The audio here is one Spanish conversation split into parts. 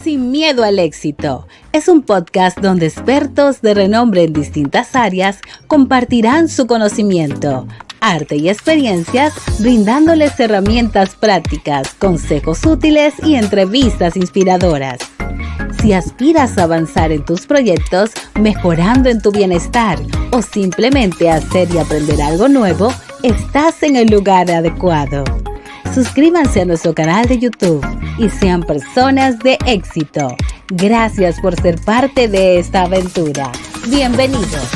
Sin miedo al éxito es un podcast donde expertos de renombre en distintas áreas compartirán su conocimiento, arte y experiencias, brindándoles herramientas prácticas, consejos útiles y entrevistas inspiradoras. Si aspiras a avanzar en tus proyectos, mejorando en tu bienestar o simplemente hacer y aprender algo nuevo, estás en el lugar adecuado. Suscríbanse a nuestro canal de YouTube y sean personas de éxito. Gracias por ser parte de esta aventura. Bienvenidos.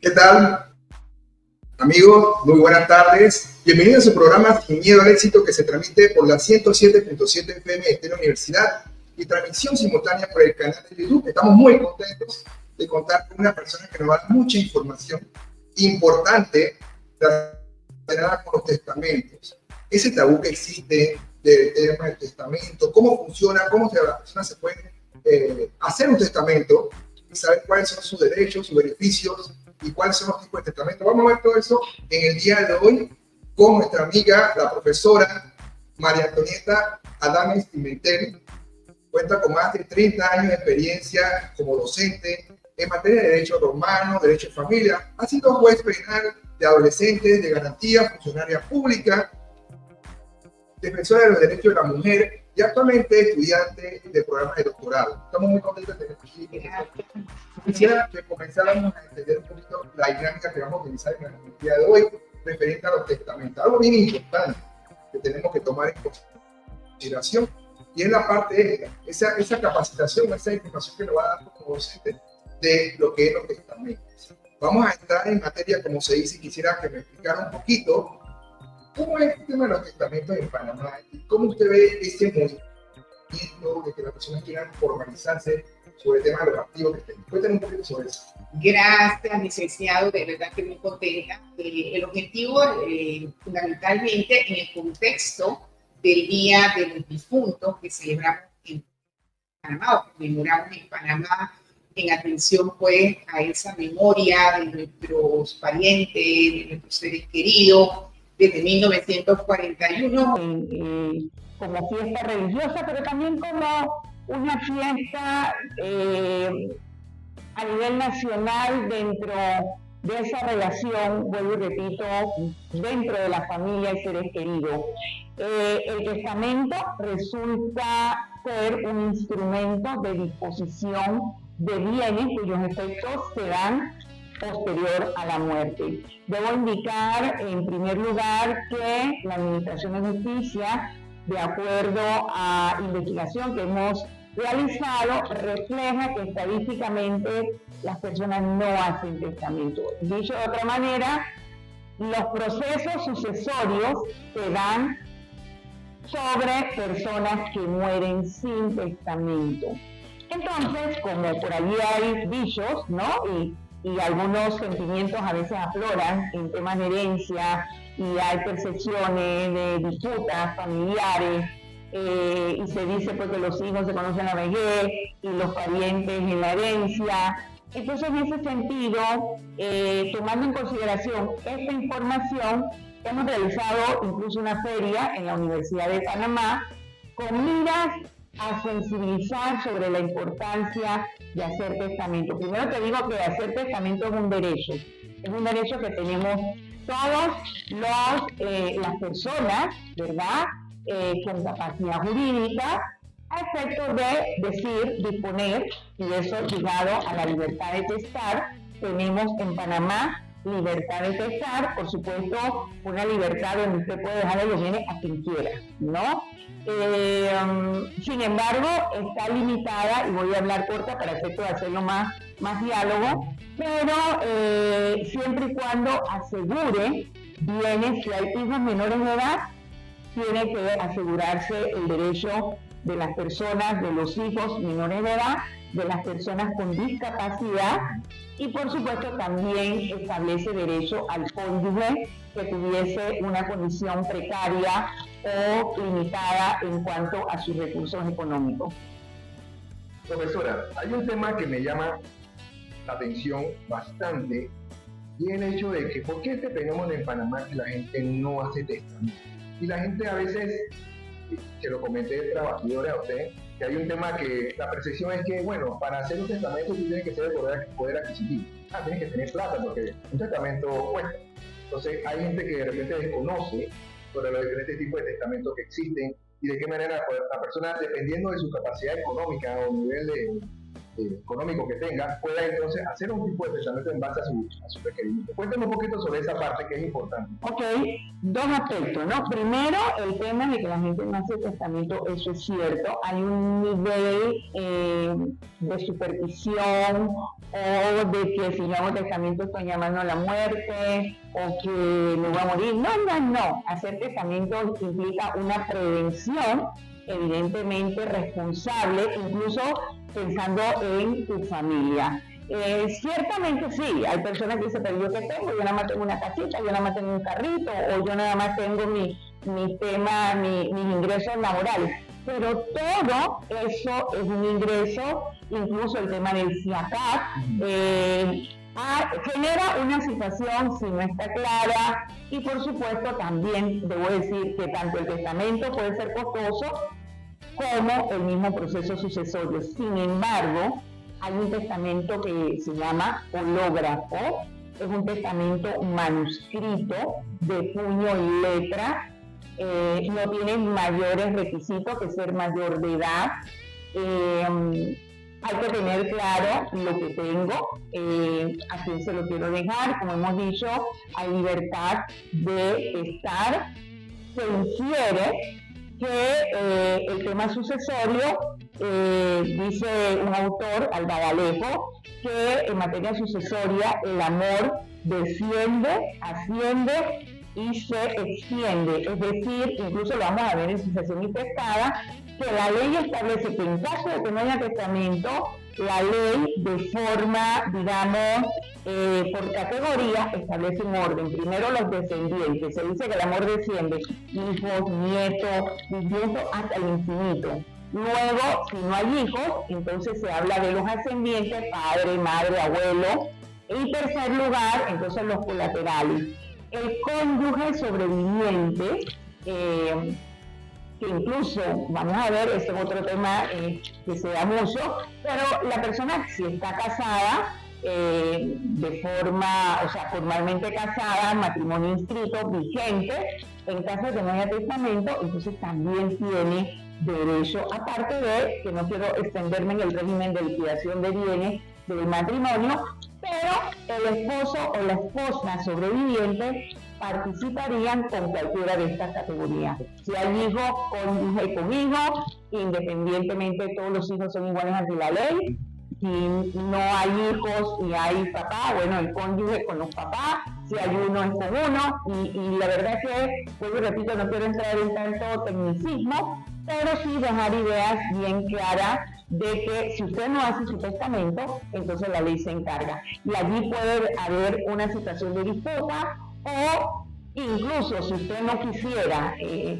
¿Qué tal, amigos? Muy buenas tardes. Bienvenidos a su programa Sin Miedo al Éxito, que se transmite por la 107.7 FM de la Universidad y transmisión simultánea por el canal de YouTube. Estamos muy contentos de contar con una persona que nos va a dar mucha información importante relacionada con los testamentos. Ese tabú que existe del tema del testamento, cómo funciona, cómo las personas se pueden hacer un testamento y saber cuáles son sus derechos, sus beneficios y cuáles son los tipos de testamento. Vamos a ver todo eso en el día de hoy con nuestra amiga, la profesora María Antonieta Adames Pimentel. Cuenta con más de 30 años de experiencia como docente en materia de derecho romano, derecho de familia. Ha sido juez penal de adolescentes, de garantía, funcionaria pública, defensora de los derechos de la mujer y actualmente estudiante del programa de doctorado. Estamos muy contentos de tener aquí. Quisiera que comenzáramos a entender un poquito la dinámica que vamos a utilizar en el día de hoy referente a los testamentos. Algo bien importante que tenemos que tomar en consideración y es la parte de esa capacitación, esa información que nos va a dar como docente de lo que es los testamentos. Vamos a entrar en materia, como se dice, y quisiera que me explicara un poquito cómo es el tema de los testamentos en Panamá y cómo usted ve ese movimiento de que las personas quieran formalizarse sobre el tema de los activos que tengan. Cuéntanos un poquito sobre eso. Gracias, licenciado, de verdad que muy contenta. El objetivo, fundamentalmente, en el contexto del Día de los Difuntos que celebramos en Panamá, o conmemoramos en Panamá, en atención pues a esa memoria de nuestros parientes, de nuestros seres queridos, desde 1941. Como fiesta religiosa, pero también como una fiesta a nivel nacional dentro de esa relación, vuelvo y repito, dentro de la familia y seres queridos. El testamento resulta ser un instrumento de disposición de bienes cuyos efectos se dan posterior a la muerte. Debo indicar en primer lugar que la Administración de Justicia, de acuerdo a investigación que hemos realizado, refleja que estadísticamente las personas no hacen testamento. Dicho de otra manera, los procesos sucesorios se dan sobre personas que mueren sin testamento. Entonces, como por allí hay dichos, ¿no? Y algunos sentimientos a veces afloran en temas de herencia y hay percepciones de disputas familiares y se dice pues que los hijos se conocen a la vejez y los parientes en la herencia. Entonces, en ese sentido, tomando en consideración esta información, hemos realizado incluso una feria en la Universidad de Panamá con miras a sensibilizar sobre la importancia de hacer testamento. Primero te digo que hacer testamento es un derecho que tenemos todos las personas, ¿verdad? Con capacidad jurídica, a efectos de decir, disponer, y eso ligado a la libertad de testar. Tenemos en Panamá libertad de testar, por supuesto, una libertad donde usted puede dejarle los bienes a quien quiera, ¿no? Sin embargo, está limitada, y voy a hablar corta para hacerlo más diálogo, pero siempre y cuando asegure bienes, si hay hijos menores de edad, tiene que asegurarse el derecho de las personas, de los hijos menores de edad, de las personas con discapacidad, y por supuesto también establece derecho al cónyuge que tuviese una condición precaria o limitada en cuanto a sus recursos económicos. Profesora, hay un tema que me llama la atención bastante, y el hecho de que ¿por qué este fenómeno en Panamá que la gente no hace testamento? Y la gente a veces, se lo comenté de trabajadores a usted, que hay un tema que la percepción es que, bueno, para hacer un testamento tú tienes que ser de poder adquisitivo. Tienes que tener plata porque un testamento cuesta. Entonces hay gente que de repente desconoce sobre los diferentes tipos de testamentos que existen y de qué manera la persona, dependiendo de su capacidad económica o nivel económico que tenga, pueda entonces hacer un tipo de testamento en base a su requerimiento. Cuéntame un poquito sobre esa parte que es importante. Ok, dos aspectos, ¿no? Primero, el tema de que la gente no hace testamento, eso es cierto. Hay un nivel de superstición o de que si yo hago testamento estoy llamando a la muerte o que me voy a morir. No. Hacer testamento implica una prevención evidentemente responsable, incluso pensando en tu familia. Ciertamente sí, hay personas que dicen, pero yo qué tengo, yo nada más tengo una casita, yo nada más tengo un carrito, o yo nada más tengo mis ingresos laborales. Pero todo eso es un ingreso, incluso el tema del SIACAT, genera una situación si no está clara, y por supuesto también debo decir que tanto el testamento puede ser costoso como el mismo proceso sucesorio. Sin embargo, hay un testamento que se llama hológrafo, es un testamento manuscrito de puño y letra, no tiene mayores requisitos que ser mayor de edad. Hay que tener claro lo que tengo, a quién se lo quiero dejar. Como hemos dicho, hay libertad de estar. Se infiere que el tema sucesorio, dice un autor, Albadalejo, que en materia sucesoria el amor desciende, asciende y se extiende. Es decir, incluso lo vamos a ver en sucesión intestada, que la ley establece que en caso de que no haya testamento, la ley de forma, digamos, por categoría establece un orden. Primero los descendientes, se dice que el amor desciende, hijos, nietos, bisnietos hasta el infinito. Luego, si no hay hijos, entonces se habla de los ascendientes, padre, madre, abuelo. En tercer lugar, entonces los colaterales. El cónyuge sobreviviente, que incluso, vamos a ver, este es otro tema que se da mucho, pero la persona si está casada, de forma, o sea, formalmente casada, matrimonio inscrito, vigente, en caso de que no haya testamento, entonces también tiene derecho, aparte de, que no quiero extenderme en el régimen de liquidación de bienes del matrimonio, pero el esposo o la esposa sobreviviente participarían con cualquiera de estas categorías. Si hay hijos, cónyuge con hijos, independientemente todos los hijos son iguales ante la ley. Si no hay hijos y hay papá, bueno, el cónyuge con los papás, si hay uno es con uno, y la verdad es que, pues repito, no quiero entrar en tanto tecnicismo, pero sí dejar ideas bien claras de que si usted no hace su testamento, entonces la ley se encarga. Y allí puede haber una situación de disputa, o incluso si usted no quisiera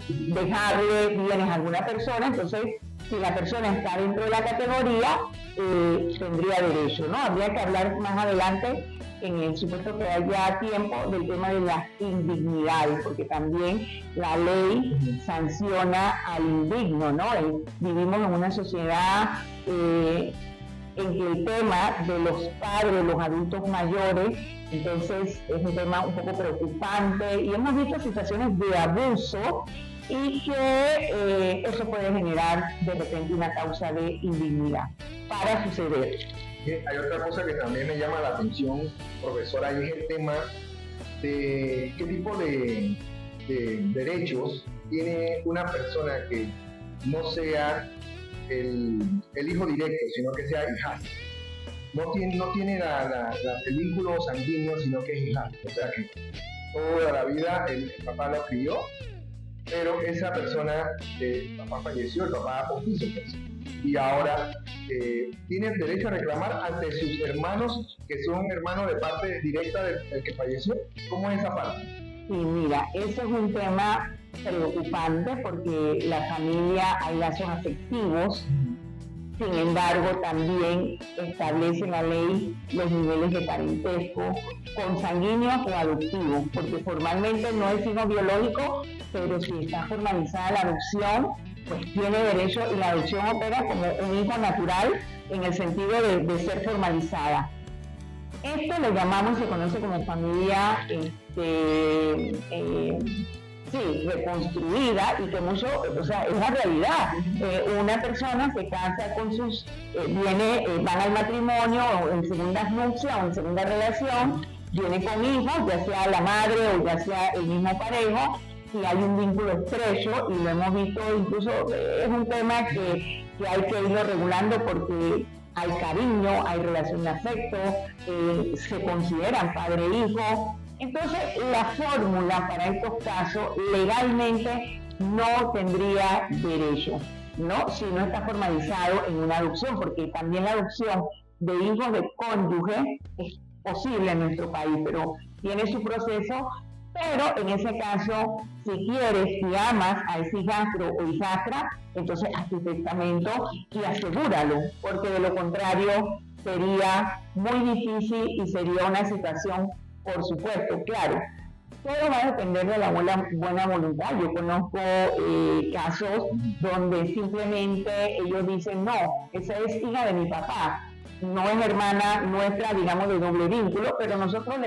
dejarle bienes a alguna persona, entonces si la persona está dentro de la categoría, tendría derecho, ¿no? Habría que hablar más adelante, en el supuesto que haya tiempo, del tema de las indignidades, porque también la ley sanciona al indigno, ¿no? Vivimos en una sociedad en que el tema de los padres, los adultos mayores, entonces es un tema un poco preocupante, y hemos visto situaciones de abuso y que eso puede generar de repente una causa de indignidad. Para suceder Hay otra cosa que también me llama la atención, profesora, y es el tema de qué tipo de derechos tiene una persona que no sea el hijo directo, sino que sea hijastro. No tiene el vínculo sanguíneo, sino que es hijastro. O sea que toda la vida el papá lo crió, pero esa persona, el papá falleció, el papá oficio, pues, y ahora tiene el derecho a reclamar ante sus hermanos, que son hermanos de parte directa del que falleció. ¿Cómo es esa parte? Sí, mira, eso es un tema preocupante porque la familia hay lazos afectivos, sin embargo también establece la ley los niveles de parentesco consanguíneo o adoptivo, porque formalmente no es hijo biológico, pero si está formalizada la adopción, pues tiene derecho, y la adopción opera como un hijo natural en el sentido de ser formalizada. Esto lo llamamos, se conoce como familia reconstruida, y que mucho, o sea, es la realidad. Una persona se casa con sus, van al matrimonio o en segundas nupcias o en segunda relación, viene con hijos, ya sea la madre o ya sea el mismo parejo, y hay un vínculo estrecho, y lo hemos visto, incluso es un tema que hay que irlo regulando porque hay cariño, hay relación de afecto, se consideran padre e hijo. Entonces, la fórmula para estos casos legalmente no tendría derecho, ¿no? Si no está formalizado en una adopción, porque también la adopción de hijos de cónyuge es posible en nuestro país, pero tiene su proceso. Pero en ese caso, si quieres, si amas a ese hijastro o hijastra, entonces haz tu testamento y asegúralo, porque de lo contrario sería muy difícil y sería una situación, por supuesto, claro, todo va a depender de la buena voluntad. Yo conozco casos donde simplemente ellos dicen, no, esa es hija de mi papá, no es hermana nuestra, digamos, de doble vínculo, pero nosotros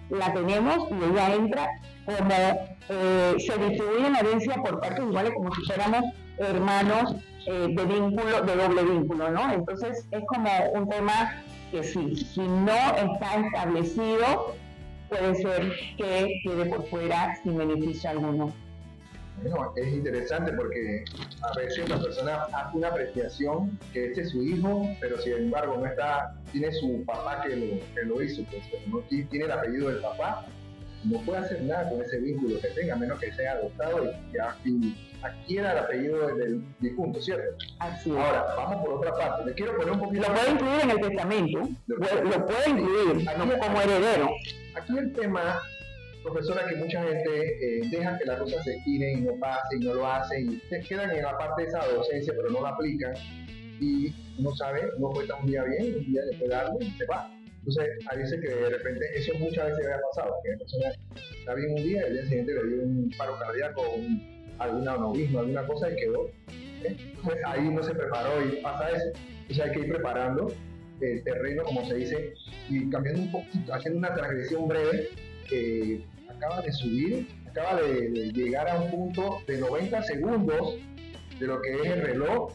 la tenemos y ella entra como se distribuye la herencia por partes iguales, como si fuéramos hermanos de vínculo, de doble vínculo, ¿no? Entonces es como un tema que sí, si no está establecido, puede ser que quede por fuera sin beneficio alguno. Bueno, es interesante porque a veces la persona hace una apreciación que este es su hijo, pero sin embargo no está, tiene su papá que lo hizo, pues, no tiene el apellido del papá, no puede hacer nada con ese vínculo que tenga, a menos que sea adoptado y adquiera el apellido del difunto, ¿cierto? Así es. Ahora, vamos por otra parte. Le quiero poner un poquito. Lo puede incluir en el testamento, lo puede incluir como heredero. Aquí el tema, profesora, que mucha gente deja que las cosas se estiren y no pase y no lo hace y se quedan en la parte de esa docencia, pero no la aplican y no sabe, no cuenta un día bien, un día le puede darle y se va. Entonces, ahí dice que de repente, eso muchas veces me ha pasado, que la persona está bien un día y el día siguiente le dio un paro cardíaco, algún aneurisma, alguna cosa y quedó. Entonces, ahí no se preparó y pasa eso. Entonces, hay que ir preparando el terreno, como se dice, y cambiando un poquito, haciendo una transgresión breve. Acaba de subir, acaba de llegar a un punto de 90 segundos de lo que es el reloj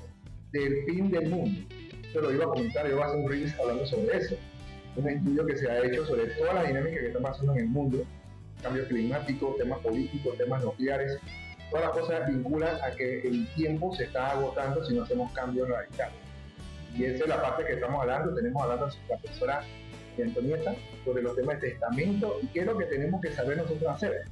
del fin del mundo. Esto lo iba a comentar, yo voy a hacer un reel hablando sobre eso. Un estudio que se ha hecho sobre todas las dinámicas que están pasando en el mundo, cambio climático, temas políticos, temas nucleares, todas las cosas vinculan a que el tiempo se está agotando si no hacemos cambios radicales. Y esa es la parte que estamos hablando, tenemos hablando con la profesora Antonieta sobre los temas de testamento y qué es lo que tenemos que saber nosotros hacer.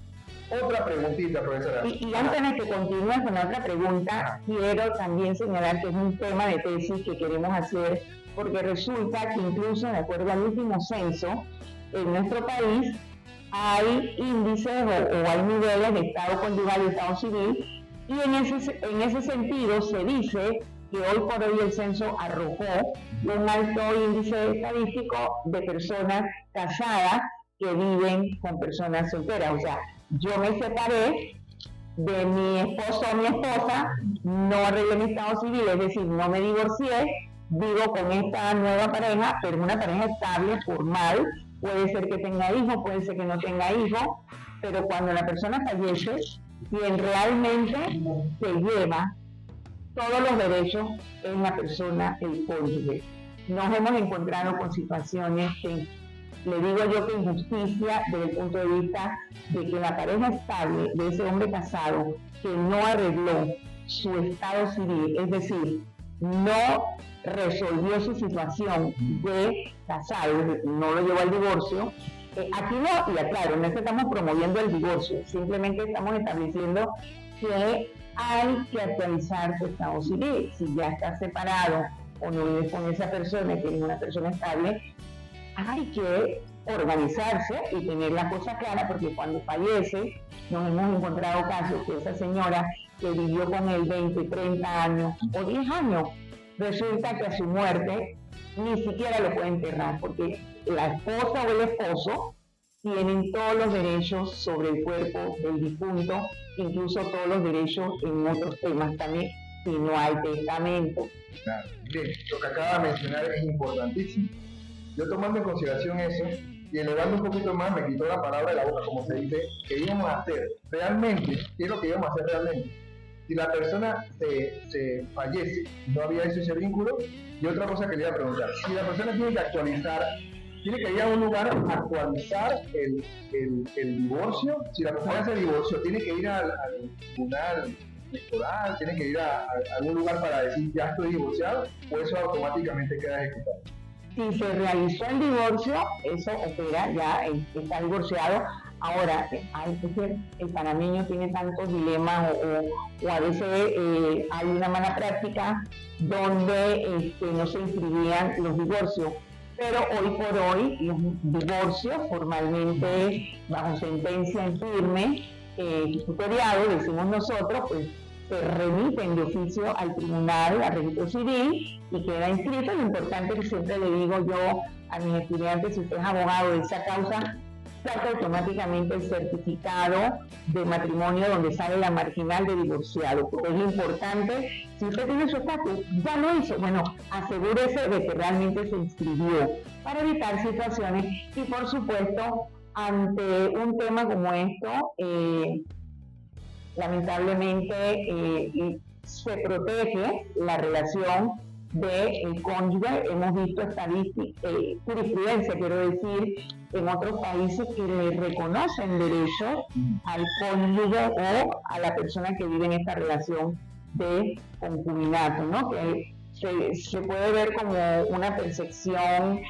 Otra preguntita, profesora. Y antes de que continúes con la otra pregunta, quiero también señalar que es un tema de tesis que queremos hacer, porque resulta que incluso de acuerdo al último censo, en nuestro país hay índices o hay niveles de estado conyugal y estado civil, y en ese sentido se dice que hoy por hoy el censo arrojó un alto índice estadístico de personas casadas que viven con personas solteras. O sea, yo me separé de mi esposo o mi esposa, no arreglé mi estado civil, es decir, no me divorcié, vivo con esta nueva pareja, pero una pareja estable, formal, puede ser que tenga hijos, puede ser que no tenga hijos, pero cuando la persona fallece, quien realmente se lleva todos los derechos es la persona, el cónyuge. nos hemos encontrado con situaciones que, le digo yo, que injusticia desde el punto de vista de que la pareja estable de ese hombre casado que no arregló su estado civil, es decir, no resolvió su situación de casado, no lo llevó al divorcio. Aquí no, y aclaro, no es que estamos promoviendo el divorcio, simplemente estamos estableciendo que hay que actualizar su estado civil. Si ya estás separado o no vives con esa persona, que es una persona estable, hay que organizarse y tener la cosa clara, porque cuando fallece, nos hemos encontrado casos que esa señora que vivió con él 20, 30 años o 10 años, resulta que a su muerte ni siquiera lo puede enterrar, porque la esposa o el esposo tienen todos los derechos sobre el cuerpo del difunto, incluso todos los derechos en otros temas también, si no hay testamento. Claro. Bien, lo que acaba de mencionar es importantísimo. Yo tomando en consideración eso y elevando un poquito más, me quitó la palabra de la boca, como se dice, que íbamos a hacer realmente, ¿qué es lo que íbamos a hacer realmente? Si la persona se fallece, no había hecho ese vínculo. Y otra cosa que le iba a preguntar, si la persona tiene que actualizar, tiene que ir a un lugar a actualizar el divorcio. Si la persona hace divorcio, tiene que ir al tribunal electoral, tiene que ir a algún lugar para decir ya estoy divorciado, o eso automáticamente queda ejecutado. Si se realizó el divorcio, eso opera, ya está divorciado. Ahora, el panameño tiene tantos dilemas o a veces hay una mala práctica donde no se inscribían los divorcios. Pero hoy por hoy los divorcios formalmente bajo sentencia en firme, tutoriado, decimos nosotros, pues se remiten de oficio al tribunal, al registro civil y queda inscrito. Lo importante que siempre le digo yo a mis estudiantes, si usted es abogado de esa causa, saca automáticamente el certificado de matrimonio donde sale la marginal de divorciado, porque es importante, si usted tiene su estatus, ya lo hizo, bueno, asegúrese de que realmente se inscribió para evitar situaciones y por supuesto, ante un tema como esto, lamentablemente se protege la relación del cónyuge. Hemos visto jurisprudencia, quiero decir, en otros países que le reconocen derechos al cónyuge o a la persona que vive en esta relación de concubinato, ¿no? Que se puede ver como una percepción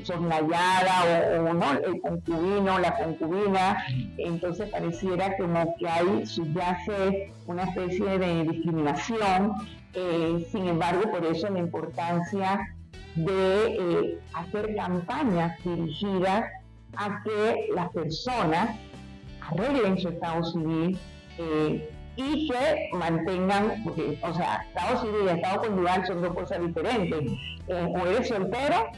soslayada o no, el concubino, la concubina, entonces pareciera como que ahí subyace una especie de discriminación. Sin embargo, por eso la importancia de hacer campañas dirigidas a que las personas arreglen su estado civil y que mantengan, porque, o sea, estado civil y estado conyugal son dos cosas diferentes. O eres soltero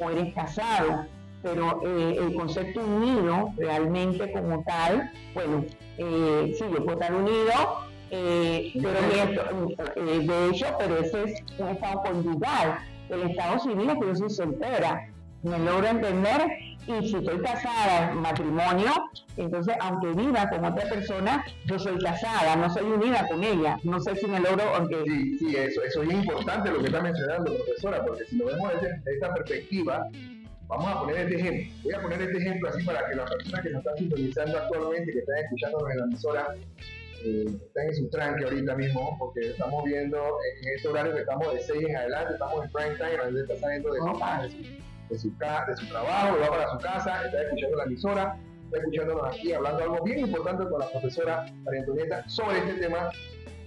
o eres casado, pero el concepto unido realmente como tal, bueno, sí, yo puedo estar unido, de hecho, pero ese es un estado conyugal. El estado civil es que yo soy soltera, me logro entender, y si estoy casada en matrimonio, entonces aunque viva con otra persona, yo soy casada, no soy unida con ella. No sé si me logro, aunque... Sí, eso es importante lo que está mencionando, profesora, porque si lo vemos desde esta perspectiva, vamos a poner este ejemplo. Voy a poner este ejemplo así para que las personas que nos están sintonizando actualmente, que están escuchándonos en la emisora, están en su tranque ahorita mismo, porque estamos viendo en este horario que estamos de 6 en adelante, estamos en prime time, donde está saliendo de su trabajo, va para su casa, está escuchando la emisora, está escuchándonos aquí hablando algo bien importante con la profesora María Antonieta sobre este tema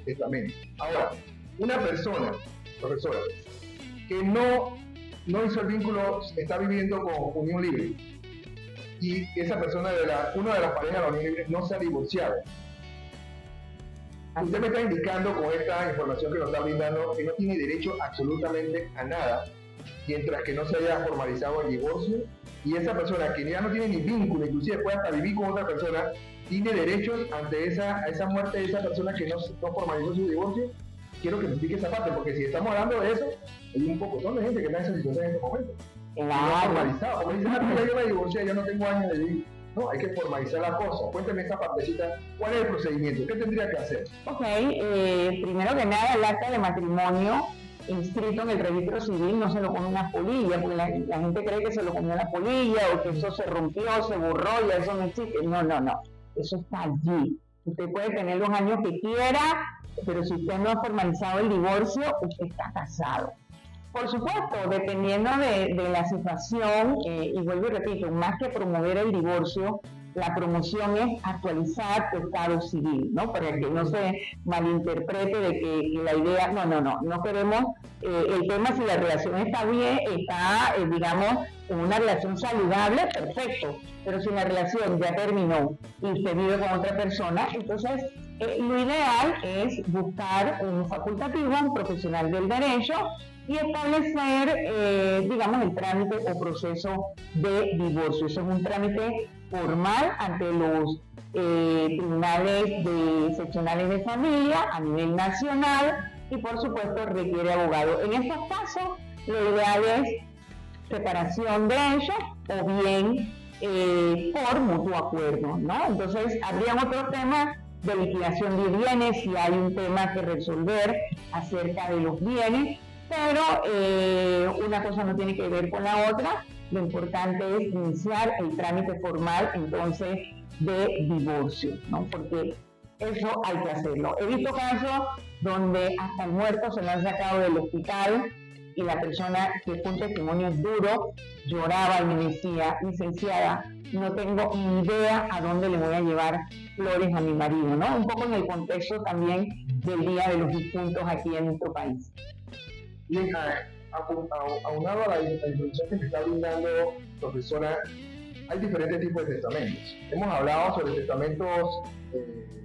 testamento. Ahora, una persona, profesora, que no hizo el vínculo, está viviendo con unión libre, y esa persona, una de las parejas de la unión libre, no se ha divorciado. Usted me está indicando con esta información que nos está brindando que no tiene derecho absolutamente a nada, mientras que no se haya formalizado el divorcio, y esa persona que ya no tiene ni vínculo, inclusive puede hasta vivir con otra persona, tiene derechos ante esa muerte de esa persona que no formalizó su divorcio. Quiero que me explique esa parte, porque si estamos hablando de eso, hay un poco de gente que está en esa situación en este momento. Claro. No formalizado, como dice, ya yo me divorcié, ya no tengo años de vivir. No, hay que formalizar la cosa. Cuénteme esa partecita, ¿cuál es el procedimiento? ¿Qué tendría que hacer? Ok, primero que nada, el acta de matrimonio inscrito en el registro civil no se lo come una polilla, porque la gente cree que se lo comió la polilla o que eso se rompió, se borró, ya eso no existe. No, eso está allí. Usted puede tener los años que quiera, pero si usted no ha formalizado el divorcio, usted está casado. Por supuesto, dependiendo de la situación, y vuelvo y repito, más que promover el divorcio, la promoción es actualizar tu estado civil, ¿no? Para que no se malinterprete de que la idea, no queremos, el tema si la relación está bien, digamos, en una relación saludable, perfecto, pero si la relación ya terminó y usted vive con otra persona, entonces lo ideal es buscar un facultativo, un profesional del derecho, y establecer, digamos, el trámite o proceso de divorcio. Eso es un trámite formal ante los tribunales seccionales de familia a nivel nacional y, por supuesto, requiere abogado. En estos casos, lo ideal es separación de ellos o bien por mutuo acuerdo, ¿no? Entonces, habría otro tema de liquidación de bienes, si hay un tema que resolver acerca de los bienes, pero una cosa no tiene que ver con la otra. Lo importante es iniciar el trámite formal entonces de divorcio, ¿no? Porque eso hay que hacerlo. He visto casos donde hasta el muerto se lo han sacado del hospital y la persona, que fue un testimonio duro, lloraba y me decía: licenciada, no tengo ni idea a dónde le voy a llevar flores a mi marido, ¿no? Un poco en el contexto también del Día de los Difuntos aquí en nuestro país. Bien, aunado a la información que me está brindando, profesora, hay diferentes tipos de testamentos. Hemos hablado sobre testamentos,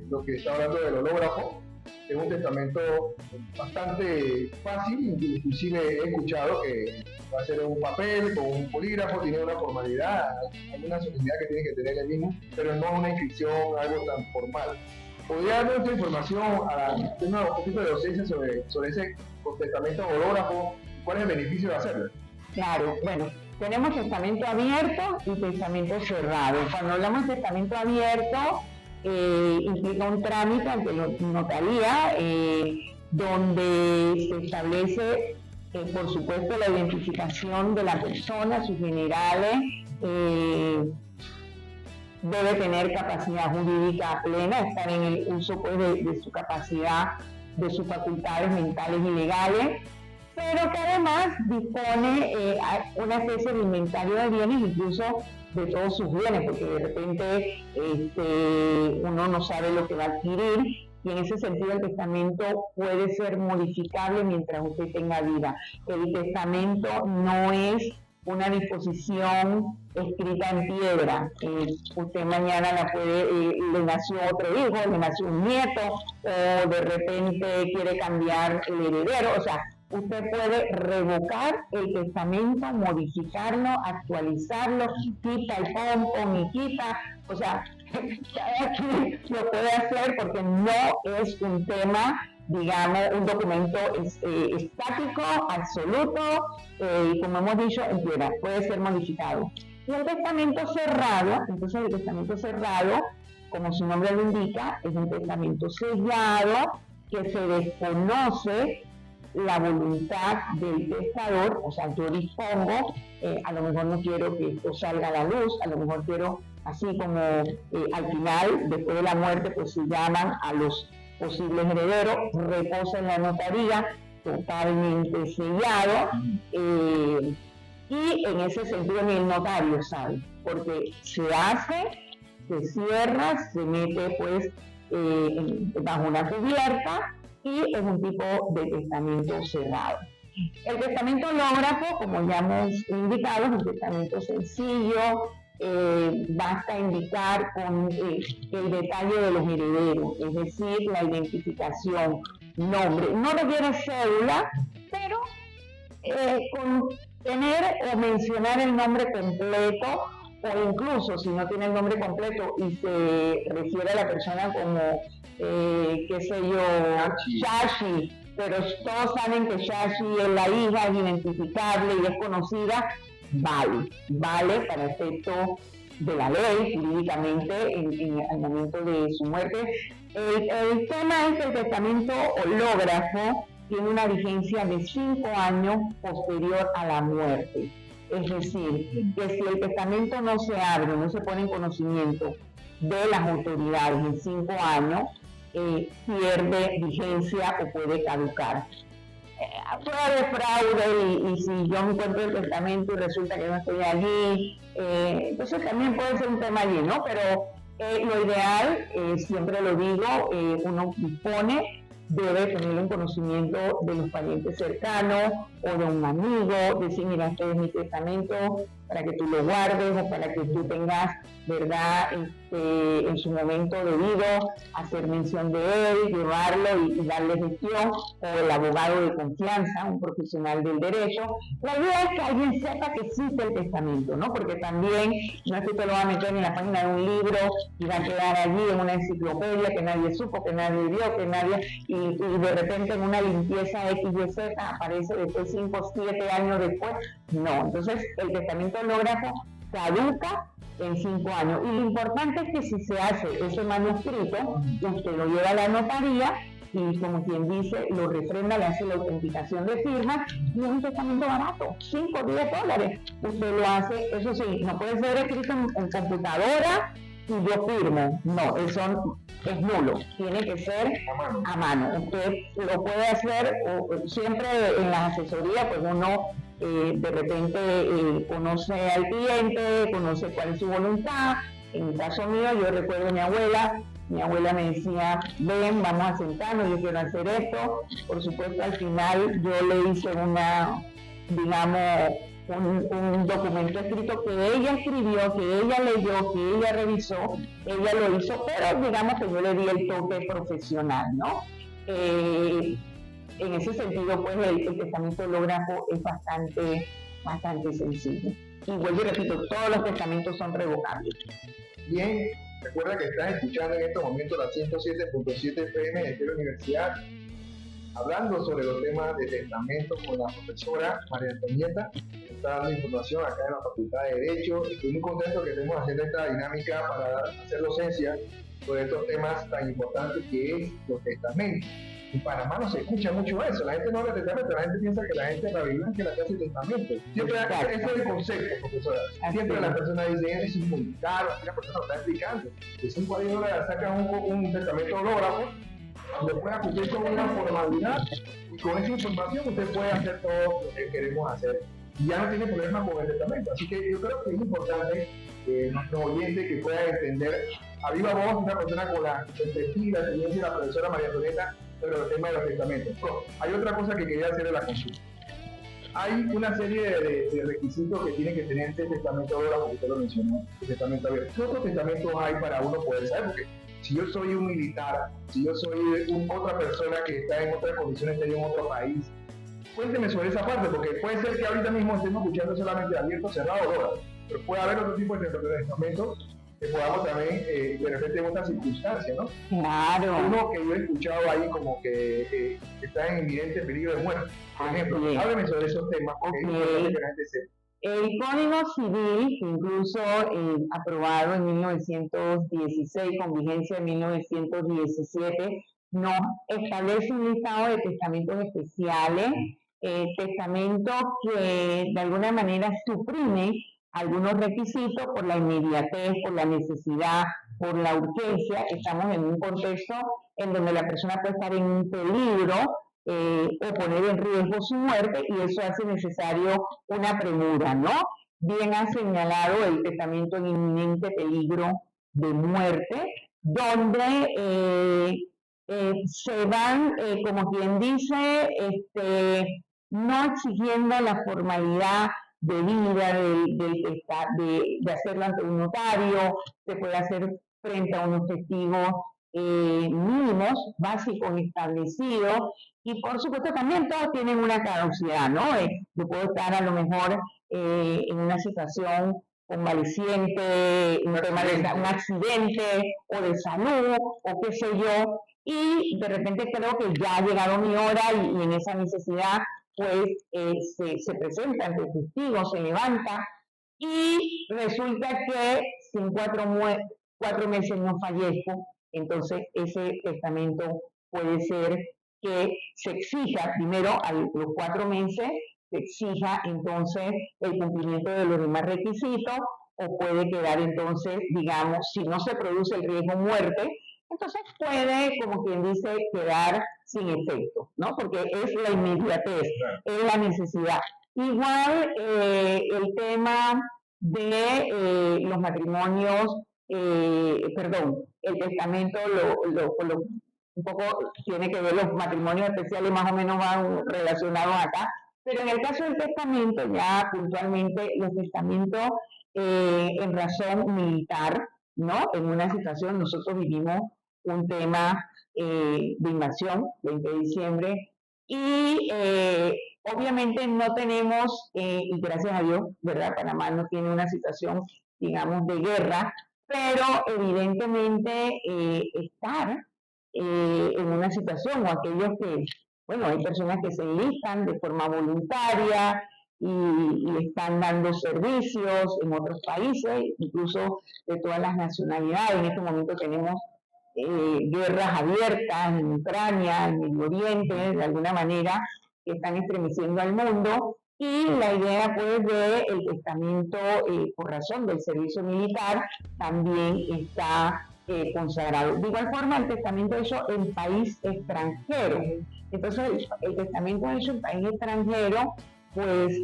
lo que está hablando del hológrafo, es un testamento bastante fácil, inclusive he escuchado que va a ser un papel con un polígrafo, tiene una formalidad, hay una solemnidad que tiene que tener el mismo, pero no una inscripción, algo tan formal. ¿Podría darnos esta información, un poquito de docencia sobre ese testamento hológrafo? ¿Cuál es el beneficio de hacerlo? Claro, bueno, tenemos testamento abierto y testamento cerrado. Cuando hablamos de testamento abierto, implica un trámite ante la notaría, donde se establece, por supuesto, la identificación de la persona, sus generales, debe tener capacidad jurídica plena, estar en el uso pues, de su capacidad, de sus facultades mentales y legales, pero que además dispone una especie de inventario de bienes, incluso de todos sus bienes, porque de repente uno no sabe lo que va a adquirir, y en ese sentido el testamento puede ser modificable mientras usted tenga vida. El testamento no es una disposición escrita en piedra. Usted mañana le nació otro hijo, le nació un nieto, o de repente quiere cambiar el heredero. O sea, usted puede revocar el testamento, modificarlo, actualizarlo, quita el pon y quita. O sea, cada quien lo puede hacer porque no es un tema, digamos, un documento estático, absoluto, y como hemos dicho, en piedra, puede ser modificado. Y el testamento cerrado, entonces el testamento cerrado, como su nombre lo indica, es un testamento sellado que se desconoce la voluntad del testador. O sea, yo dispongo, a lo mejor no quiero que esto salga a la luz, a lo mejor quiero, así como al final, después de la muerte, pues se llaman a los posibles herederos, reposa en la notaría, totalmente sellado, y en ese sentido ni el notario sabe, porque se hace, se cierra, se mete pues bajo una cubierta, y es un tipo de testamento cerrado. El testamento hológrafo, como ya hemos indicado, es un testamento sencillo. Basta indicar con el detalle de los herederos, es decir, la identificación, nombre. No requiere cédula, pero con tener o mencionar el nombre completo, o incluso si no tiene el nombre completo y se refiere a la persona como, qué sé yo, Shashi, pero todos saben que Shashi es la hija, es identificable y es conocida, vale para efecto de la ley, jurídicamente, al momento de su muerte. El tema es que el testamento hológrafo tiene una vigencia de 5 años posterior a la muerte. Es decir, que si el testamento no se abre, no se pone en conocimiento de las autoridades en 5 años, pierde vigencia o puede caducar. Puede haber fraude y si yo me encuentro el testamento y resulta que no estoy allí, entonces también puede ser un tema allí, ¿no? Pero lo ideal, siempre lo digo, uno dispone, debe tenerlo en conocimiento de los parientes cercanos o de un amigo, decir, mira, este es mi testamento, para que tú lo guardes o para que tú tengas, ¿verdad?, en su momento debido, hacer mención de él, llevarlo y darle gestión, o el abogado de confianza, un profesional del derecho. La idea es que alguien sepa que existe el testamento, ¿no? Porque también no es que te lo va a meter en la página de un libro y va a quedar allí en una enciclopedia que nadie supo, que nadie vio, que nadie, y de repente en una limpieza XYZ aparece después 5 o 7 años después. No, entonces el testamento hológrafo caduca en 5 años. Y lo importante es que si se hace ese manuscrito, usted lo lleva a la notaría y, como quien dice, lo refrenda, le hace la autenticación de firma y es un testamento barato, 5 o 10 dólares. Usted lo hace, eso sí, no puede ser escrito en computadora y yo firmo. No, eso es nulo, tiene que ser a mano. Usted lo puede hacer siempre en las asesorías, pues uno de repente conoce al cliente, conoce cuál es su voluntad. En el caso mío, yo recuerdo a mi abuela me decía, ven, vamos a sentarnos, yo quiero hacer esto. Por supuesto, al final yo le hice un documento escrito que ella escribió, que ella leyó, que ella revisó, ella lo hizo, pero digamos que yo le di el toque profesional, ¿no? En ese sentido, pues el testamento hológrafo es bastante sencillo. Y vuelvo y repito, todos los testamentos son revocables. Bien, recuerda que estás escuchando en estos momentos la 107.7 FM de la Universidad, hablando sobre los temas de testamento con la profesora María Antonieta, que está dando información acá en la Facultad de Derecho. Estoy muy contento que estemos haciendo esta dinámica para hacer docencia sobre estos temas tan importantes que es los testamentos. En Panamá no se escucha mucho eso, la gente no habla de testamento, la gente piensa que la gente la Biblia que la que hace testamento. Siempre ese es el concepto, profesora. Siempre la persona dice, es muy caro, la persona lo está explicando. De 5 a 10 dólares sacan un testamento hológrafo, donde pueda cumplir con una formalidad, y con esa información usted puede hacer todo lo que queremos hacer. Y ya no tiene problema con el testamento. Así que yo creo que es importante que nuestros oyentes que puedan entender a viva voz una persona con la perspectiva, la experiencia de la profesora María Antonieta, pero el tema de los testamentos. Pero hay otra cosa que quería hacer en la consulta. Hay una serie de requisitos que tiene que tener este testamento ahora, como usted lo mencionó, el testamento abierto. ¿Qué otros testamentos hay para uno poder saber? Porque si yo soy un militar, si yo soy otra persona que está en otras condiciones, está en otro país, cuénteme sobre esa parte, porque puede ser que ahorita mismo estemos escuchando solamente abierto, cerrado, ahora, pero puede haber otro tipo de testamentos que podamos también, de repente en otras circunstancias, ¿no? Claro. Uno que yo he escuchado ahí como que está en inminente peligro de muerte. Por ejemplo, hábleme sobre esos temas, porque es importante que la gente sepa. El Código Civil, incluso aprobado en 1916 con vigencia en 1917, nos establece un listado de testamentos especiales, testamentos que de alguna manera suprimen algunos requisitos por la inmediatez, por la necesidad, por la urgencia. Estamos en un contexto en donde la persona puede estar en un peligro o poner en riesgo su muerte, y eso hace necesario una premura, ¿no? Bien ha señalado el testamento en inminente peligro de muerte, donde se van, como quien dice, no exigiendo la formalidad debida de hacerlo ante un notario, se puede hacer frente a unos testigos mínimos, básicos, establecidos, y por supuesto también todos tienen una caducidad, ¿no? Yo puedo estar a lo mejor en una situación convaleciente, un accidente o de salud o qué sé yo, y de repente creo que ya ha llegado mi hora y en esa necesidad pues se presenta ante el testigo, se levanta y resulta que si en 4 meses no fallezco, entonces ese testamento puede ser que se exija primero a los 4 meses, se exija entonces el cumplimiento de los demás requisitos, o puede quedar entonces, digamos, si no se produce el riesgo muerte, entonces puede, como quien dice, quedar sin efecto, ¿no? Porque es la inmediatez, es la necesidad. Igual el tema de los matrimonios, el testamento un poco tiene que ver, los matrimonios especiales más o menos van relacionados acá, pero en el caso del testamento, ya puntualmente, los testamentos en razón militar, ¿no? En una situación, nosotros vivimos un tema de invasión, 20 de diciembre, y obviamente no tenemos, y gracias a Dios, ¿verdad? Panamá no tiene una situación, digamos, de guerra, pero evidentemente estar en una situación, o aquellos que, bueno, hay personas que se enlistan de forma voluntaria y están dando servicios en otros países, incluso de todas las nacionalidades. En este momento tenemos guerras abiertas en Ucrania, en Medio Oriente, de alguna manera, que están estremeciendo al mundo, y la idea pues del testamento por razón del servicio militar también está consagrado. De igual forma, el testamento hecho en país extranjero. Entonces, el testamento hecho en país extranjero, pues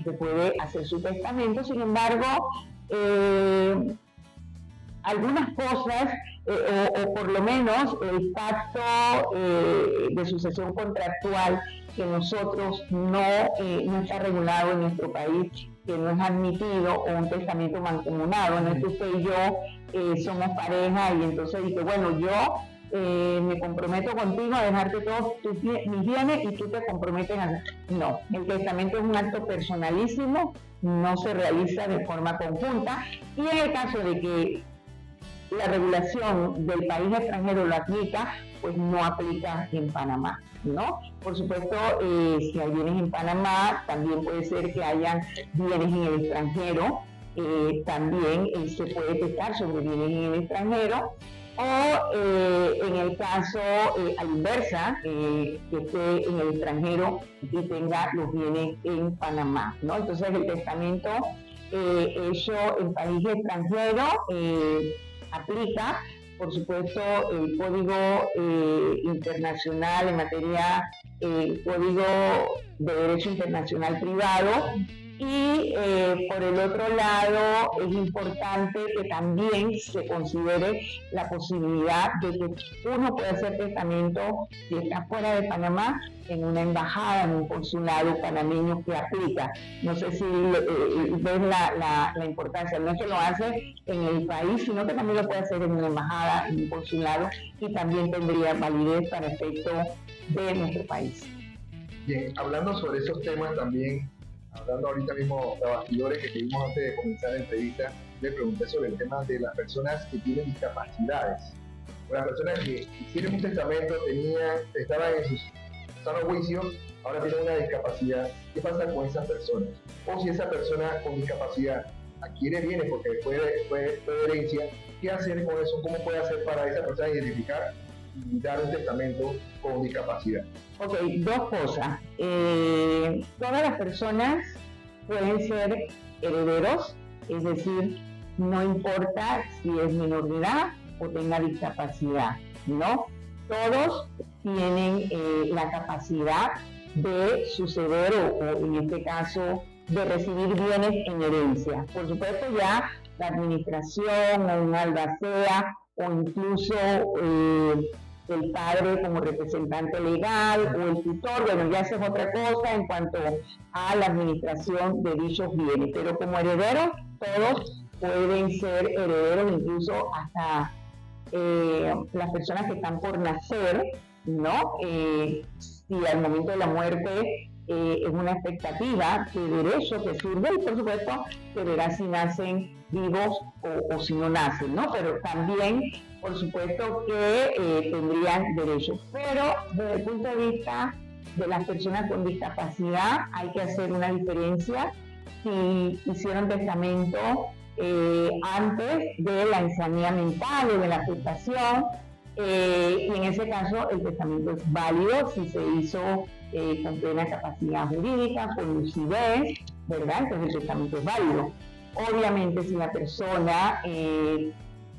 se puede hacer su testamento. Sin embargo, algunas cosas, o por lo menos el pacto de sucesión contractual que nosotros no está regulado en nuestro país, que no es admitido, o un testamento mancomunado. No es que usted y yo somos pareja y entonces dice, bueno, yo me comprometo contigo a dejarte todos mis bienes y tú te comprometes a... No, el testamento es un acto personalísimo, no se realiza de forma conjunta, y en el caso de que la regulación del país extranjero lo aplica, pues no aplica en Panamá, ¿no? Por supuesto, si hay bienes en Panamá, también puede ser que hayan bienes en el extranjero, también se puede testar sobre bienes en el extranjero, o en el caso a la inversa, que esté en el extranjero y tenga los bienes en Panamá, ¿no? Entonces el testamento hecho en país extranjero aplica, por supuesto, el Código Internacional en materia, el Código de Derecho Internacional Privado, y por el otro lado es importante que también se considere la posibilidad de que uno pueda hacer testamento si está fuera de Panamá en una embajada, en un consulado panameño que aplica. No sé si ves la importancia, no es que lo hace en el país, sino que también lo puede hacer en una embajada, en un consulado, y también tendría validez para efecto de nuestro país. Bien, hablando sobre esos temas también, hablando ahorita mismo de bastidores que tuvimos antes de comenzar la entrevista, le pregunté sobre el tema de las personas que tienen discapacidades. O las personas que hicieron un testamento, estaban en sus sanos juicios, ahora tienen una discapacidad. ¿Qué pasa con esas personas? O si esa persona con discapacidad adquiere bienes porque fue herencia, ¿qué hacer con eso? ¿Cómo puede hacer para esa persona identificar y dar un testamento con discapacidad? Ok, dos cosas. Todas las personas pueden ser herederos, es decir, no importa si es menor de edad o tenga discapacidad, ¿no? Todos tienen la capacidad de suceder o en este caso de recibir bienes en herencia. Por supuesto, ya la administración o un albacea o incluso el padre como representante legal o el tutor, bueno, ya eso es otra cosa en cuanto a la administración de dichos bienes, pero como herederos todos pueden ser herederos, incluso hasta las personas que están por nacer, ¿no? Si al momento de la muerte es una expectativa de derecho que surge, y por supuesto se verá si nacen vivos o si no nacen, ¿no? Pero también, por supuesto, que tendrían derechos. Pero desde el punto de vista de las personas con discapacidad hay que hacer una diferencia si hicieron testamento antes de la insanía mental o de la afectación, y en ese caso el testamento es válido si se hizo con plena capacidad jurídica, con lucidez, ¿verdad? Entonces el testamento es válido. Obviamente si la persona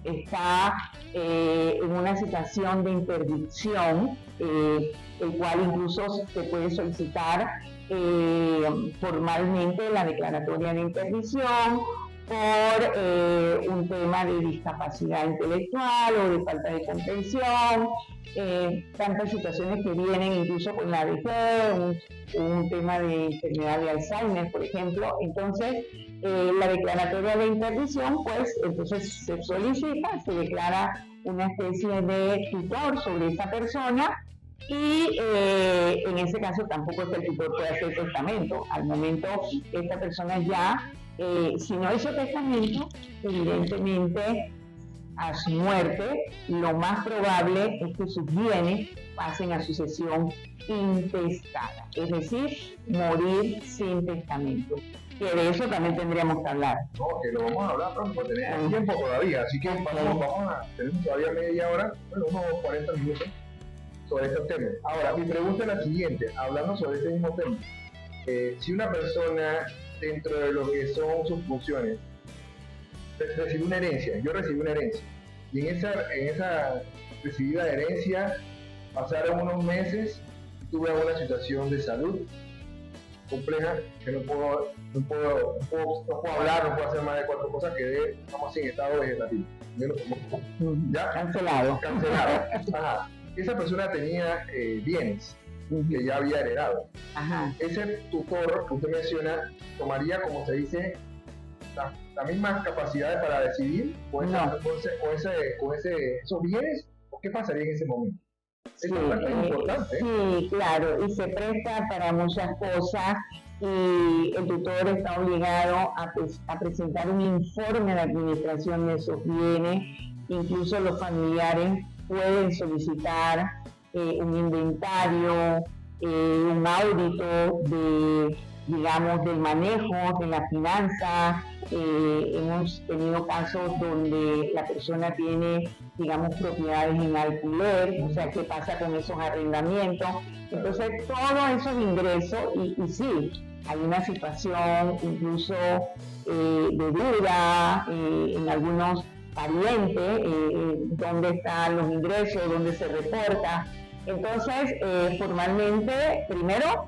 está en una situación de interdicción, el cual incluso se puede solicitar formalmente la declaratoria de interdicción por un tema de discapacidad intelectual o de falta de comprensión, tantas situaciones que vienen incluso con la vejez, un tema de enfermedad de Alzheimer, por ejemplo. Entonces, la declaratoria de interdicción, pues, entonces se solicita, se declara una especie de tutor sobre esa persona y en ese caso tampoco es que el tutor pueda hacer testamento. Al momento esta persona ya, si no hizo testamento, evidentemente a su muerte, lo más probable es que sus bienes pasen a sucesión intestada, es decir, morir sin testamento. Que de eso también tendríamos que hablar. No, que lo vamos a hablar pronto, porque tenemos tiempo todavía, así que tenemos todavía media hora, bueno, unos 40 minutos sobre estos temas. Ahora, mi pregunta es la siguiente, hablando sobre este mismo tema. Si una persona, dentro de lo que son sus funciones, recibí una herencia, yo recibí una herencia, y en esa recibida herencia pasaron unos meses y tuve alguna situación de salud compleja que no puedo hablar, no puedo hacer más de 4 cosas, quedé, vamos así, en estado vegetativo. ¿Ya? Cancelado. Ajá. Esa persona tenía bienes que ya había heredado. Ajá. Ese tutor que usted menciona tomaría, como se dice, las mismas capacidades para decidir con esos bienes, ¿o qué pasaría en ese momento? Sí, es importante. Sí, claro, y se presta para muchas cosas y el tutor está obligado a presentar un informe de administración de esos bienes. Incluso los familiares pueden solicitar un inventario, un audito del manejo de la finanza. Hemos tenido casos donde la persona tiene, propiedades en alquiler, o sea, qué pasa con esos arrendamientos. Entonces, todo eso de ingresos, y sí, hay una situación incluso de deuda en algunos parientes, dónde están los ingresos, dónde se reporta. Entonces, formalmente, primero,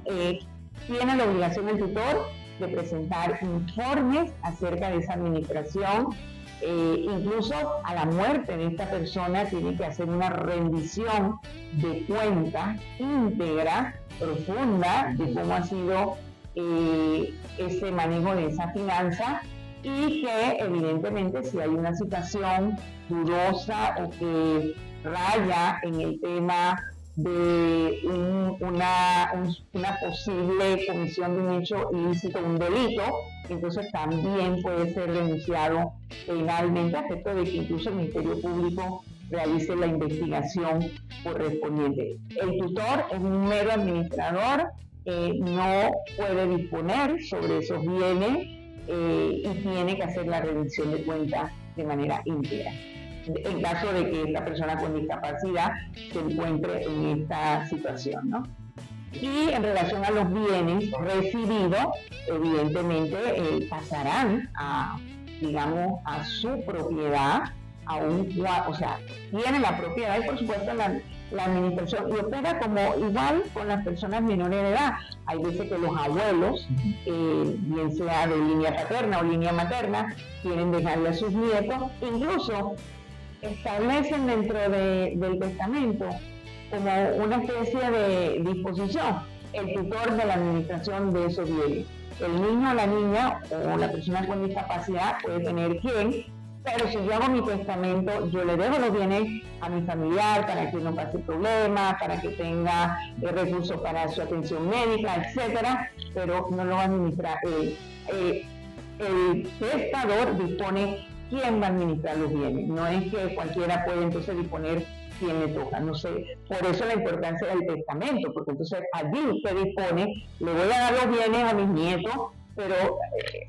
tiene la obligación el tutor de presentar informes acerca de esa administración. Incluso a la muerte de esta persona tiene que hacer una rendición de cuenta íntegra, profunda, de cómo ha sido ese manejo de esa finanza, y que evidentemente si hay una situación dudosa o que raya en el tema de una posible comisión de un hecho ilícito, un delito, entonces también puede ser denunciado penalmente, a efecto de que incluso el Ministerio Público realice la investigación correspondiente. El tutor es un mero administrador, no puede disponer sobre esos bienes y tiene que hacer la rendición de cuentas de manera íntegra, en caso de que esta persona con discapacidad se encuentre en esta situación, ¿no? Y en relación a los bienes recibidos, evidentemente pasarán a su propiedad, o sea, tiene la propiedad y por supuesto la administración, y opera como igual con las personas menores de edad. Hay veces que los abuelos, bien sea de línea paterna o línea materna, quieren dejarle a sus nietos, incluso establecen dentro del testamento como una especie de disposición el tutor de la administración de esos bienes. El niño o la niña o la persona con discapacidad puede tener quien, pero si yo hago mi testamento, yo le dejo los bienes a mi familiar para que no pase problemas, para que tenga recursos para su atención médica, etcétera, pero no lo va a administrar. El testador dispone quién va a administrar los bienes, no es que cualquiera puede entonces disponer quién le toca, no sé, por eso la importancia del testamento, porque entonces allí usted dispone, le voy a dar los bienes a mis nietos, pero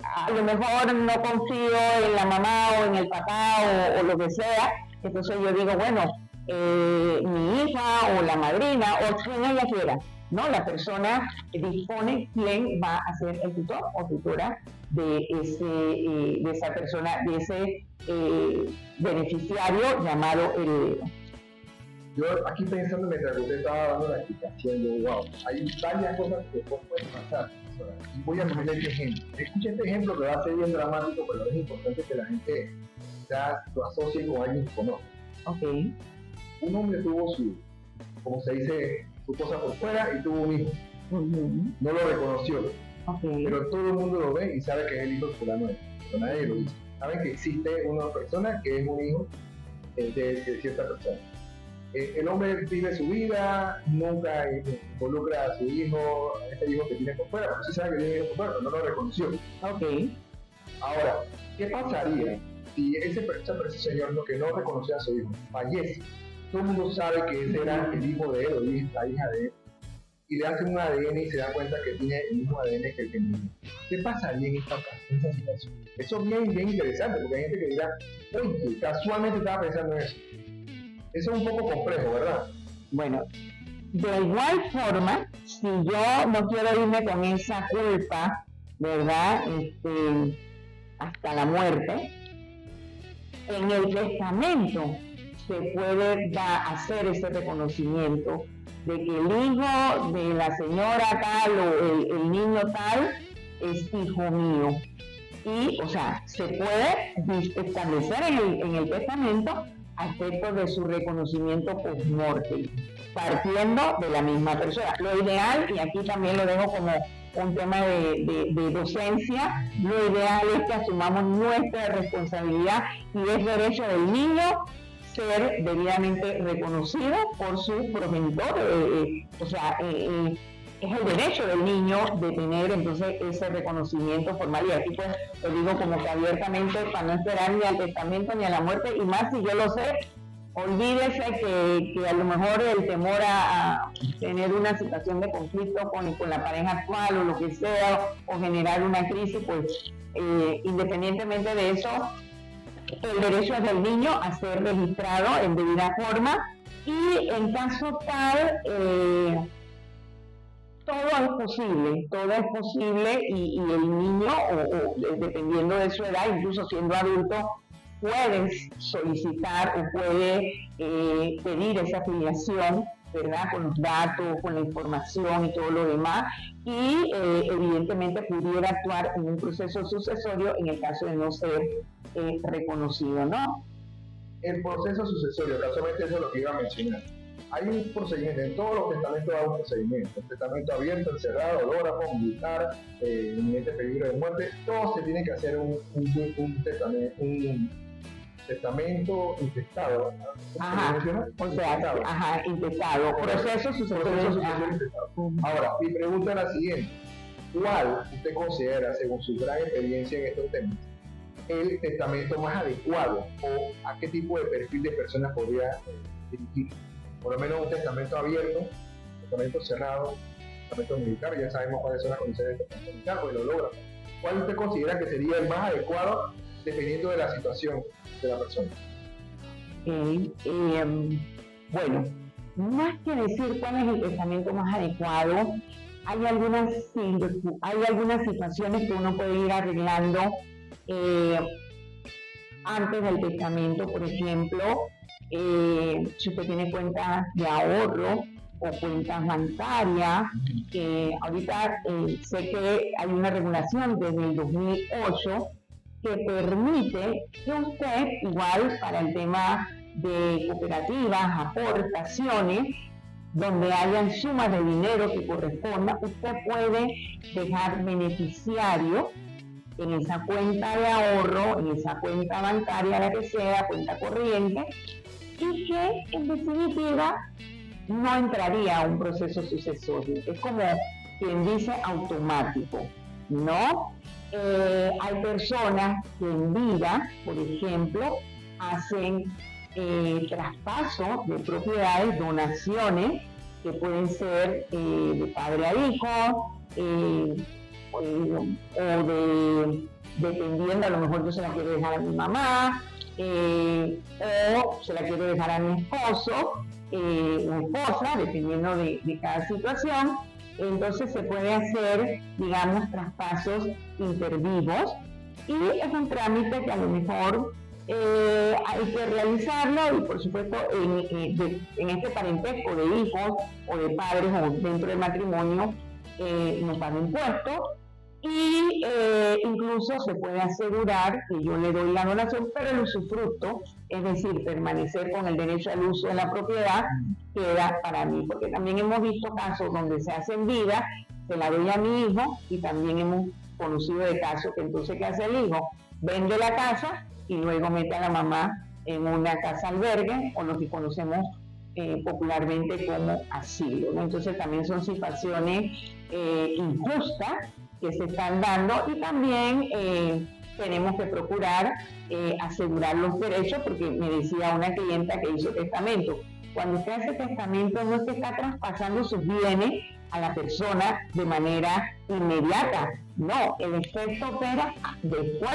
a lo mejor no confío en la mamá o en el papá o lo que sea, entonces yo digo, bueno, mi hija o la madrina o quien ella quiera, ¿no? La persona dispone quién va a ser el tutor o tutora de esa persona, de ese beneficiario llamado heredero. Yo aquí pensando mientras usted estaba dando la explicación, yo, wow, hay varias cosas que pueden pasar. Y voy a poner este ejemplo. Escucha este ejemplo que va a ser bien dramático, pero es importante que la gente ya lo asocie con alguien que conoce. Ok. Un hombre tuvo como se dice, su cosa por fuera y tuvo un hijo. No lo reconoció. Okay. Pero todo el mundo lo ve y sabe que es el hijo de fulano, pero nadie lo dice. Saben que existe una persona que es un hijo de cierta persona. El hombre vive su vida, nunca involucra a su hijo, a este hijo que tiene por fuera, pero sí sabe que tiene hijo por fuera, pero no lo reconoció. Okay. Ahora, ¿qué pasaría si ese señor que no reconoció a su hijo fallece? Todo el mundo sabe que ese era el hijo de él o la hija de él, y le hacen un ADN y se da cuenta que tiene el mismo ADN que el que murió. ¿Qué pasaría en esa situación? Eso es bien interesante, porque hay gente que dirá, oye, casualmente estaba pensando en eso. Eso es un poco complejo, ¿verdad? Bueno, de igual forma, si yo no quiero irme con esa culpa, ¿verdad? Hasta la muerte, en el testamento se puede hacer ese reconocimiento de que el hijo de la señora tal o el niño tal es hijo mío. Y, o sea, se puede establecer en el testamento aspectos de su reconocimiento post-mortem, partiendo de la misma persona. Lo ideal, y aquí también lo dejo como un tema de docencia, lo ideal es que asumamos nuestra responsabilidad y es derecho del niño ser debidamente reconocido por su progenitor. Es el derecho del niño de tener entonces ese reconocimiento formal, y aquí pues lo digo como que abiertamente para no esperar ni al testamento ni a la muerte, y más si yo lo sé, olvídese que a lo mejor el temor a tener una situación de conflicto con la pareja actual o lo que sea, o generar una crisis, pues independientemente de eso, el derecho es del niño a ser registrado en debida forma, y en caso tal, todo es posible y el niño, o dependiendo de su edad, incluso siendo adulto, puede solicitar o puede pedir esa afiliación, ¿verdad? Con los datos, con la información y todo lo demás, y evidentemente pudiera actuar en un proceso sucesorio en el caso de no ser reconocido, ¿no? El proceso sucesorio, casualmente eso es lo que iba a mencionar. Hay un procedimiento, en todos los testamentos hay un procedimiento, el testamento abierto, encerrado, hológrafo, militar, inminente peligro de muerte, todo se tiene que hacer un testamento intestado. Intestado, proceso sucesorio intestado. Ahora, mi pregunta es la siguiente, ¿cuál usted considera, según su gran experiencia en estos temas, el testamento más adecuado, o a qué tipo de perfil de personas podría dirigir? Por lo menos un testamento abierto, un testamento cerrado, un testamento militar, ya sabemos cuáles son las condiciones del testamento militar, o el hológrafo. ¿Cuál usted considera que sería el más adecuado dependiendo de la situación de la persona? Bueno, más que decir cuál es el testamento más adecuado, hay algunas situaciones que uno puede ir arreglando antes del testamento. Por ejemplo, si usted tiene cuentas de ahorro o cuentas bancarias, ahorita sé que hay una regulación desde el 2008 que permite que usted, igual para el tema de cooperativas, aportaciones, donde hayan sumas de dinero que corresponda, usted puede dejar beneficiario en esa cuenta de ahorro, en esa cuenta bancaria, la que sea, cuenta corriente, y que en definitiva no entraría a un proceso sucesorio. Es como quien dice automático, ¿no? Hay personas que en vida, por ejemplo, hacen traspaso de propiedades, donaciones, que pueden ser de padre a hijo, o dependiendo, a lo mejor yo se la quiero dejar a mi mamá, o se la quiero dejar a mi esposo o esposa, dependiendo de cada situación. Entonces se puede hacer, digamos, traspasos intervivos, y es un trámite que a lo mejor hay que realizarlo, y por supuesto en este parentesco de hijos o de padres o dentro del matrimonio no paga impuestos, y incluso se puede asegurar que yo le doy la donación, pero el usufructo, es decir, permanecer con el derecho al uso de la propiedad, queda para mí, porque también hemos visto casos donde se hace en vida, se la doy a mi hijo, y también hemos conocido de casos que entonces ¿qué hace el hijo? Vende la casa y luego mete a la mamá en una casa albergue, o lo que conocemos popularmente como asilo, ¿no? Entonces también son situaciones injustas que se están dando, y también tenemos que procurar asegurar los derechos, porque me decía una clienta que hizo testamento, cuando usted hace testamento no se está traspasando sus bienes a la persona de manera inmediata, no, el efecto opera después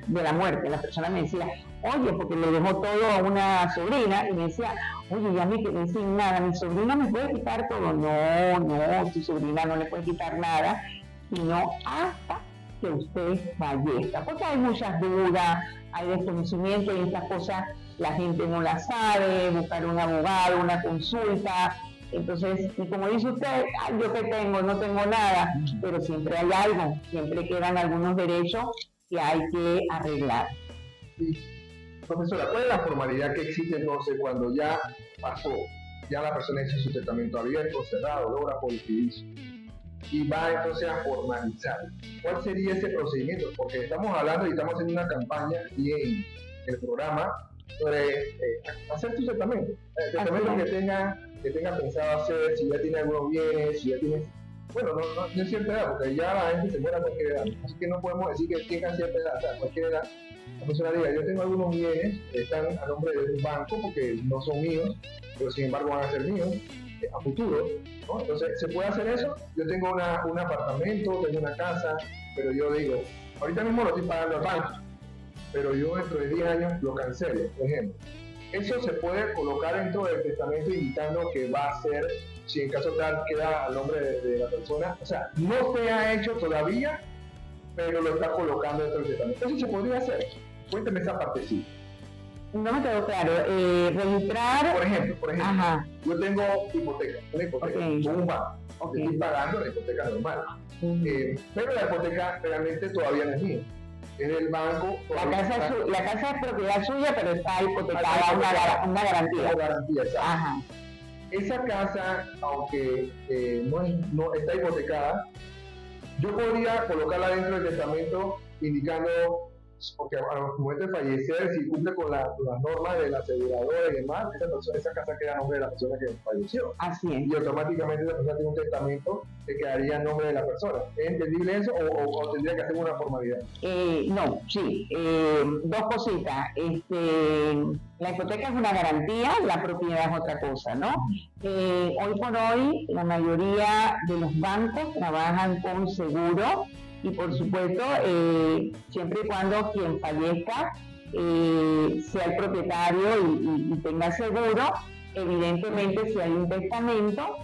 de la muerte. La persona me decía, oye, porque le dejó todo a una sobrina, y me decía, oye, ya me quedé sin nada, mi sobrina me puede quitar todo. No, tu sobrina no le puede quitar nada, sino hasta que usted fallezca, porque hay muchas dudas, hay desconocimiento, y estas cosas la gente no las sabe, buscar un abogado, una consulta. Entonces, y como dice usted, yo que tengo, no tengo nada, pero siempre hay algo, siempre quedan algunos derechos que hay que arreglar. Sí. Profesora, ¿cuál es la formalidad que existe entonces cuando ya pasó, ya la persona hizo su testamento abierto, cerrado, logra por el que hizo, y va entonces a formalizar? ¿Cuál sería ese procedimiento? Porque estamos hablando y estamos haciendo una campaña y en el programa sobre hacer tu testamento. El testamento que tenga pensado hacer, si ya tiene algunos bienes, si ya tiene... Bueno, no es cierta edad, porque ya la gente se muere a cualquier edad, así que no podemos decir que tenga cierta edad, o sea, a cualquier edad. La persona diga, yo tengo algunos bienes que están a nombre de un banco porque no son míos, pero sin embargo van a ser míos a futuro, ¿no? Entonces, ¿se puede hacer eso? Yo tengo un apartamento, tengo una casa, pero yo digo, ahorita mismo lo estoy pagando al banco, pero yo dentro de 10 años lo cancelo, por ejemplo. Eso se puede colocar dentro del testamento indicando que va a ser, si en caso tal queda al nombre de la persona, o sea, no se ha hecho todavía, pero lo está colocando dentro del testamento. Eso se podría hacer. Cuénteme esa partecita. No me quedó claro. Registrar. Por ejemplo, Ajá. Yo tengo una hipoteca Okay. con un banco. Okay. Estoy pagando la hipoteca normal. Pero la hipoteca realmente todavía no es mía. Es del banco. La casa es propiedad suya, pero está hipotecada una garantía. Una garantía, exacto. Ajá. Esa casa, aunque no está hipotecada, yo podría colocarla dentro del testamento indicando, porque al momento de fallecer, si cumple con las normas de la aseguradora y demás, esa casa queda a nombre de la persona que falleció. Así es. Y automáticamente la persona tiene un testamento que quedaría en nombre de la persona. ¿Es entendible eso o tendría que hacer una formalidad? No, sí. Dos cositas. La hipoteca es una garantía, la propiedad es otra cosa, ¿no? Hoy por hoy, la mayoría de los bancos trabajan con seguro, y por supuesto, siempre y cuando quien fallezca sea el propietario y tenga seguro, evidentemente si hay un testamento,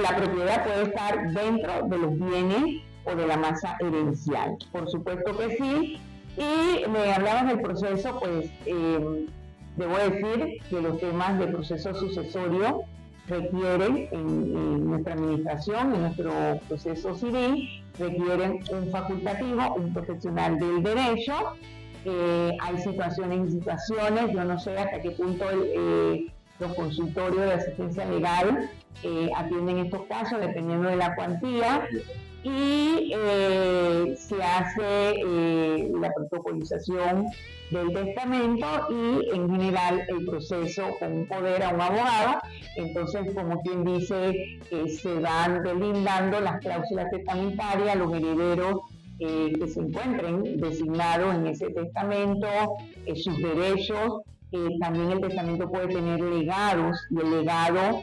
la propiedad puede estar dentro de los bienes o de la masa herencial. Por supuesto que sí. Y me hablabas del proceso, pues debo decir que los temas de proceso sucesorio requieren en nuestra administración, en nuestro proceso civil, requieren un facultativo, un profesional del derecho. Hay situaciones y situaciones, yo no sé hasta qué punto los consultorios de asistencia legal atienden estos casos dependiendo de la cuantía, y se hace la protocolización del testamento y en general el proceso con un poder a un abogado. Entonces, como quien dice, se van delindando las cláusulas testamentarias, los herederos que se encuentren designados en ese testamento, sus derechos. También el testamento puede tener legados, y el legado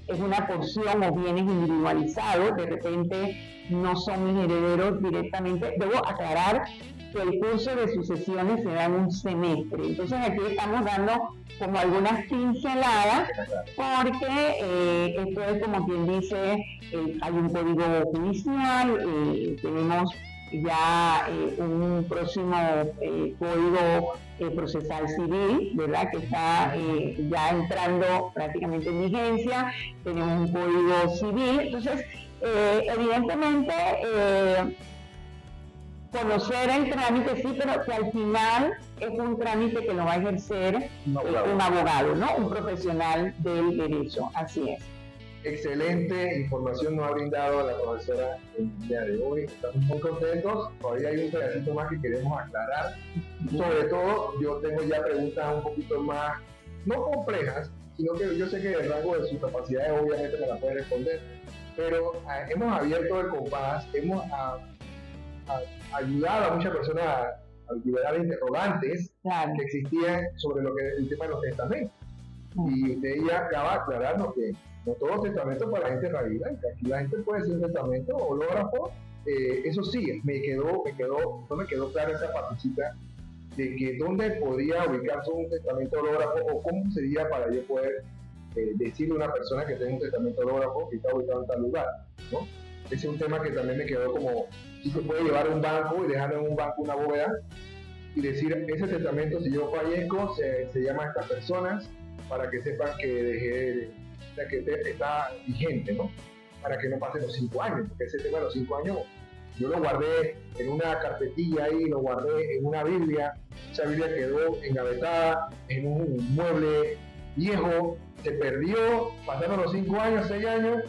es una porción o bienes individualizados. De repente no son mis herederos directamente. Debo aclarar que el curso de sucesiones se da en un semestre. Entonces aquí estamos dando como algunas pinceladas, porque esto es como quien dice, hay un código judicial, tenemos ya un próximo código procesal civil, ¿verdad?, que está ya entrando prácticamente en vigencia, tenemos un código civil, entonces evidentemente conocer el trámite sí, pero que al final es un trámite que lo va a ejercer un abogado, ¿no?, un profesional del derecho, así es. Excelente información nos ha brindado la profesora el día de hoy. Estamos muy contentos. Todavía hay un pedacito más que queremos aclarar. Sobre todo, yo tengo ya preguntas un poquito más, no complejas, sino que yo sé que el rango de sus capacidades obviamente me la puede responder. Pero hemos abierto el compás, hemos ayudado a muchas personas a liberar interrogantes que existían sobre el tema de los testamentos. Y usted ya acaba de aclararnos que no todo testamento para la gente radiante, aquí la gente puede ser un testamento hológrafo. Eso sí, no me quedó clara esa partecita de que dónde podría ubicarse un testamento hológrafo, o cómo sería para yo poder decirle a una persona que tenga un testamento hológrafo que está ubicado en tal lugar, ¿no? Ese es un tema que también me quedó como, si se puede llevar a un banco y dejarlo en un banco una bóveda y decir, ese testamento, si yo fallezco, se llama a estas personas, para que sepan que está vigente, ¿no? Para que no pasen los 5 años, porque ese tema de los 5 años, yo lo guardé en una carpetilla ahí, lo guardé en una Biblia, esa Biblia quedó engavetada en un mueble viejo, se perdió, pasaron los 5 años, 6 años,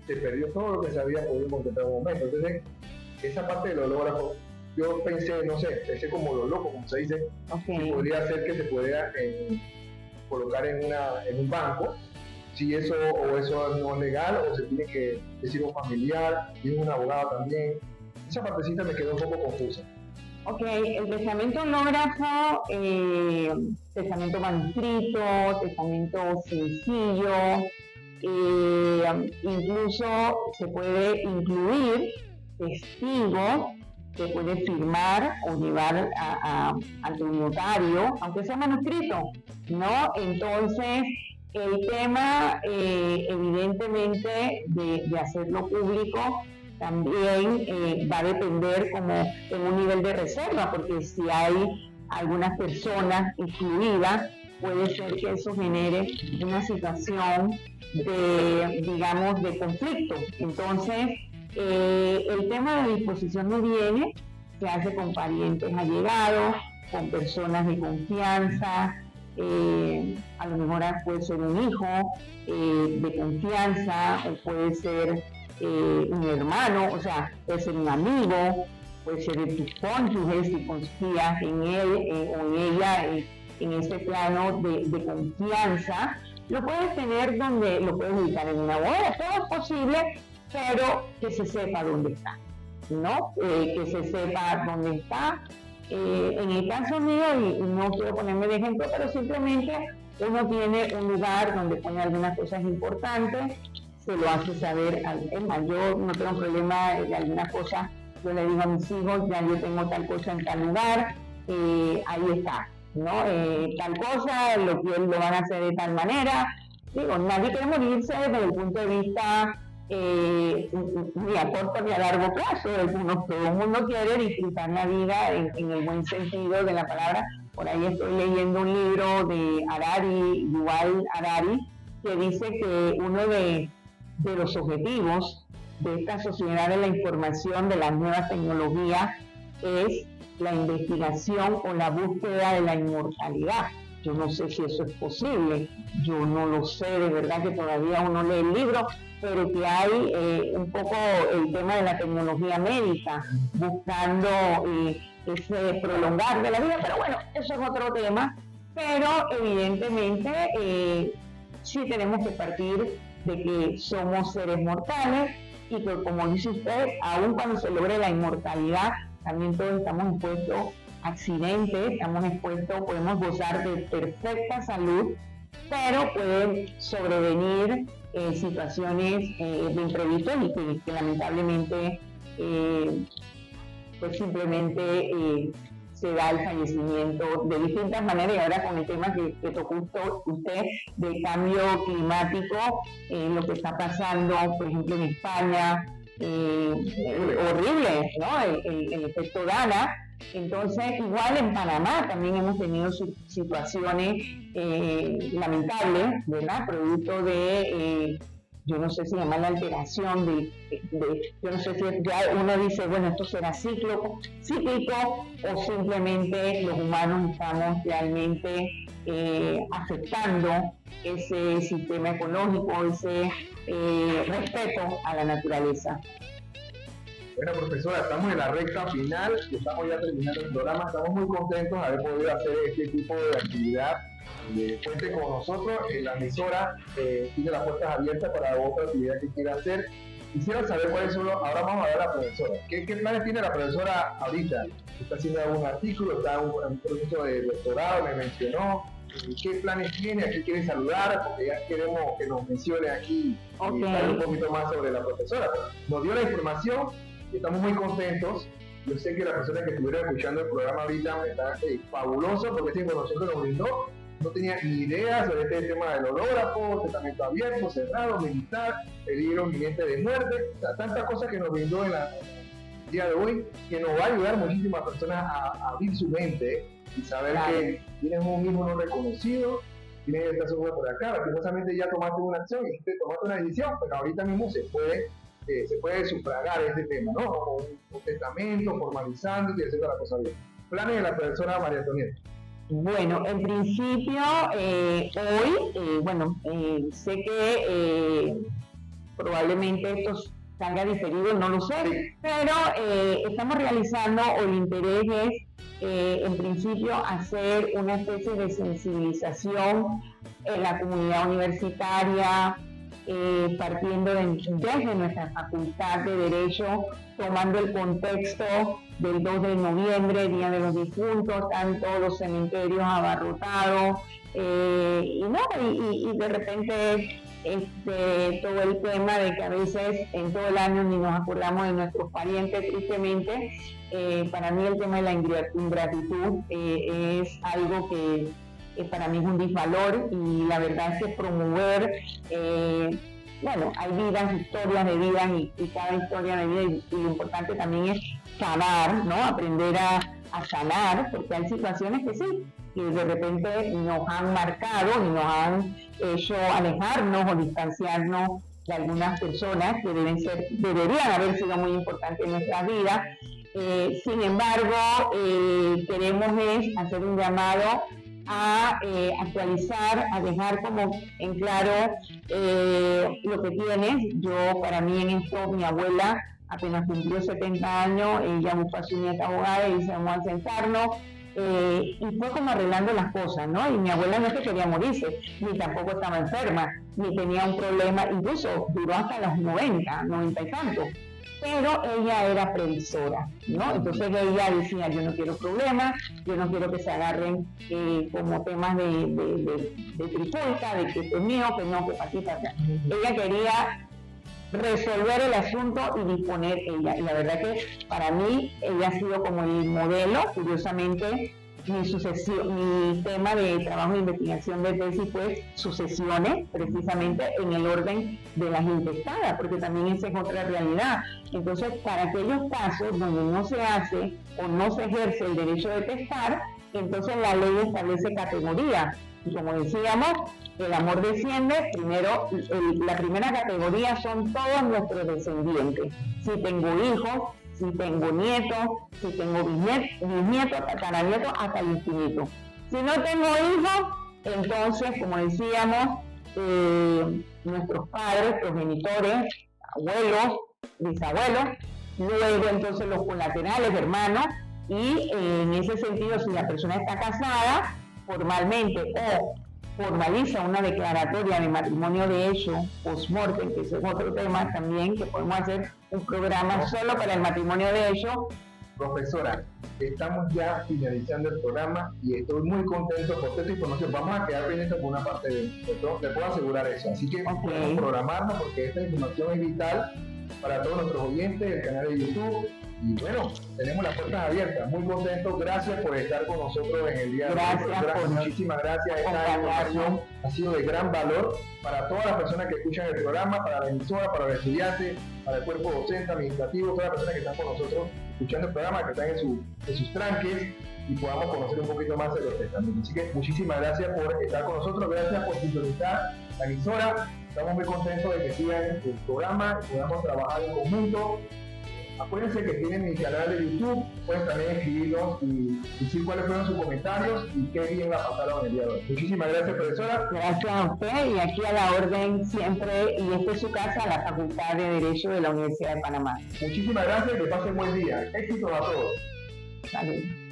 se perdió todo lo que se había podido encontrar en un momento. Entonces, esa parte del hológrafo, yo pensé como lo loco, como se dice, que podría ser que se pudiera colocar en un banco, si eso no es legal, o se tiene que decir un familiar, y un abogado también. Esa partecita me quedó un poco confusa. Ok, el testamento hológrafo, testamento manuscrito, testamento sencillo, incluso se puede incluir testigos que puede firmar o llevar ante un notario, aunque sea manuscrito, ¿no? Entonces, el tema, evidentemente, de hacerlo público también va a depender como en un nivel de reserva, porque si hay algunas personas excluidas, puede ser que eso genere una situación de conflicto. Entonces, el tema de disposición de bienes se hace con parientes allegados, con personas de confianza, a lo mejor puede ser un hijo de confianza, o puede ser un hermano, o sea, puede ser un amigo, puede ser de tus cónyuges si confías en él o en ella en ese plano de confianza. Lo puedes tener donde lo puedes ubicar en una boda, todo es posible, pero que se sepa dónde está, ¿no? Que se sepa dónde está. En el caso mío, y no quiero ponerme de ejemplo, pero simplemente uno tiene un lugar donde pone algunas cosas importantes, se lo hace saber al mayor, no tengo problema de algunas cosas, yo le digo a mis hijos, ya yo tengo tal cosa en tal lugar, ahí está, ¿no? Tal cosa, lo van a hacer de tal manera. Digo, nadie quiere morirse desde el punto de vista ni a corto ni a largo plazo. Todo el mundo quiere disfrutar la vida en el buen sentido de la palabra. Por ahí estoy leyendo un libro de Yuval Harari, que dice que uno de los objetivos de esta sociedad de la información, de las nuevas tecnologías, es la investigación o la búsqueda de la inmortalidad. Yo no sé si eso es posible, yo no lo sé, de verdad que todavía uno lee el libro, pero que hay un poco el tema de la tecnología médica, buscando ese prolongar de la vida, pero bueno, eso es otro tema. Pero evidentemente sí tenemos que partir de que somos seres mortales y que, como dice usted, aun cuando se logre la inmortalidad, también todos estamos expuestos a accidentes, estamos expuestos, podemos gozar de perfecta salud, pero pueden sobrevenir situaciones de imprevistos y que lamentablemente pues simplemente se da el fallecimiento de distintas maneras. Y ahora con el tema que tocó usted del cambio climático, lo que está pasando, por ejemplo, en España, horrible, ¿no? El efecto Dana. Entonces, igual en Panamá también hemos tenido situaciones lamentables, ¿verdad? Producto de, yo no sé si llamar la alteración yo no sé si ya uno dice, bueno, esto será cíclico, o simplemente los humanos estamos realmente afectando ese sistema ecológico, ese respeto a la naturaleza. Bueno, profesora, estamos en la recta final, estamos ya terminando el programa, estamos muy contentos de haber podido hacer este tipo de actividad. Cuente con nosotros, la emisora tiene las puertas abiertas para otra actividad que quiera hacer. Quisiera saber cuáles son ahora vamos a ver a la profesora. ¿Qué planes tiene la profesora ahorita? ¿Está haciendo algún artículo? ¿Está en un proceso de doctorado? ¿Me mencionó? ¿Qué planes tiene? ¿A quién quiere saludar? Porque ya queremos que nos mencione aquí un poquito más sobre la profesora. Nos dio la información y estamos muy contentos. Yo sé que las personas que estuvieron escuchando el programa ahorita está fabuloso porque esta información que nos brindó. No tenía ni idea sobre este tema del ológrafo, tratamiento abierto, cerrado, militar, peligro inminente de muerte, o sea, tantas cosas que nos brindó en el día de hoy, que nos va a ayudar muchísimas personas a abrir su mente y saber que tienes un hijo no reconocido, tienes esta sombra por acá, lastimosamente ya tomaste una acción y tomaste una decisión, pero ahorita mismo se puede sufragar este tema, ¿no? Como un testamento, formalizando y haciendo la cosa bien. Planes de la profesora María Antonieta. Bueno, en principio, hoy, sé que probablemente esto salga diferido, no lo sé, pero estamos realizando, o el interés es, en principio, hacer una especie de sensibilización en la comunidad universitaria, partiendo desde nuestra facultad de Derecho, tomando el contexto del 2 de noviembre, Día de los Difuntos, están todos los cementerios abarrotados, y de repente todo el tema de que a veces en todo el año ni nos acordamos de nuestros parientes, tristemente. Para mí el tema de la ingratitud es algo que para mí es un disvalor, y la verdad es que promover, hay vidas, historias de vidas, y cada historia de vida, y lo importante también es sanar, ¿no? Aprender a sanar, porque hay situaciones que sí, que de repente nos han marcado y nos han hecho alejarnos o distanciarnos de algunas personas que deberían haber sido muy importantes en nuestras vidas. Sin embargo, queremos hacer un llamado a actualizar, a dejar como en claro lo que tienes. Para mí en esto, mi abuela apenas cumplió 70 años, ella buscó a su nieta abogada y dice, vamos a sentarnos, y fue como arreglando las cosas, ¿no? Y mi abuela no es que quería morirse, ni tampoco estaba enferma, ni tenía un problema, incluso duró hasta los 90 y tantos. Pero ella era previsora, ¿no? Entonces ella decía, yo no quiero problemas, yo no quiero que se agarren como temas de trifulca, de que esto es mío, que no, que para aquí, para acá. Ella quería resolver el asunto y disponer ella. Y la verdad que para mí ella ha sido como el modelo. Curiosamente, mi tema de trabajo de investigación de tesis fue sucesiones, precisamente en el orden de las intestadas, porque también esa es otra realidad. Entonces, para aquellos casos donde no se hace o no se ejerce el derecho de testar, entonces la ley establece categorías. Y como decíamos, el amor desciende, primero, la primera categoría son todos nuestros descendientes. Si tengo hijos, si tengo nietos, si tengo bisnietos, tataranietos, hasta el infinito. Si no tengo hijos, entonces, como decíamos, nuestros padres, progenitores, abuelos, bisabuelos, luego entonces los colaterales, hermanos, y en ese sentido, si la persona está casada, formalmente o formaliza una declaratoria de matrimonio de hecho post-mortem, que ese es otro tema también, que podemos hacer un programa solo para el matrimonio de hecho. Profesora, estamos ya finalizando el programa y estoy muy contento por esta información. Vamos a quedar pendientes por una parte de esto, le puedo asegurar eso. Así que podemos programarnos porque esta información es vital para todos nuestros oyentes, el canal de YouTube, Y bueno, tenemos las puertas abiertas, muy contentos, gracias por estar con nosotros en el día de hoy. Muchísimas gracias, esta información ha sido de gran valor para todas las personas que escuchan el programa, para la emisora, para los estudiantes, para el cuerpo docente, administrativo, todas las personas que están con nosotros escuchando el programa, que están en sus tranques y podamos conocer un poquito más de los testamentos. Así que muchísimas gracias por estar con nosotros, gracias por sintonizar la emisora, estamos muy contentos de que sigan el programa y podamos trabajar en conjunto. Acuérdense que tienen mi canal de YouTube, pueden también escribirnos y decir cuáles fueron sus comentarios y qué bien la pasaron el día de hoy. Muchísimas gracias, profesora. Gracias a usted y aquí a la orden siempre, y esta es su casa, la Facultad de Derecho de la Universidad de Panamá. Muchísimas gracias y que pasen buen día. Éxitos a todos. Salud.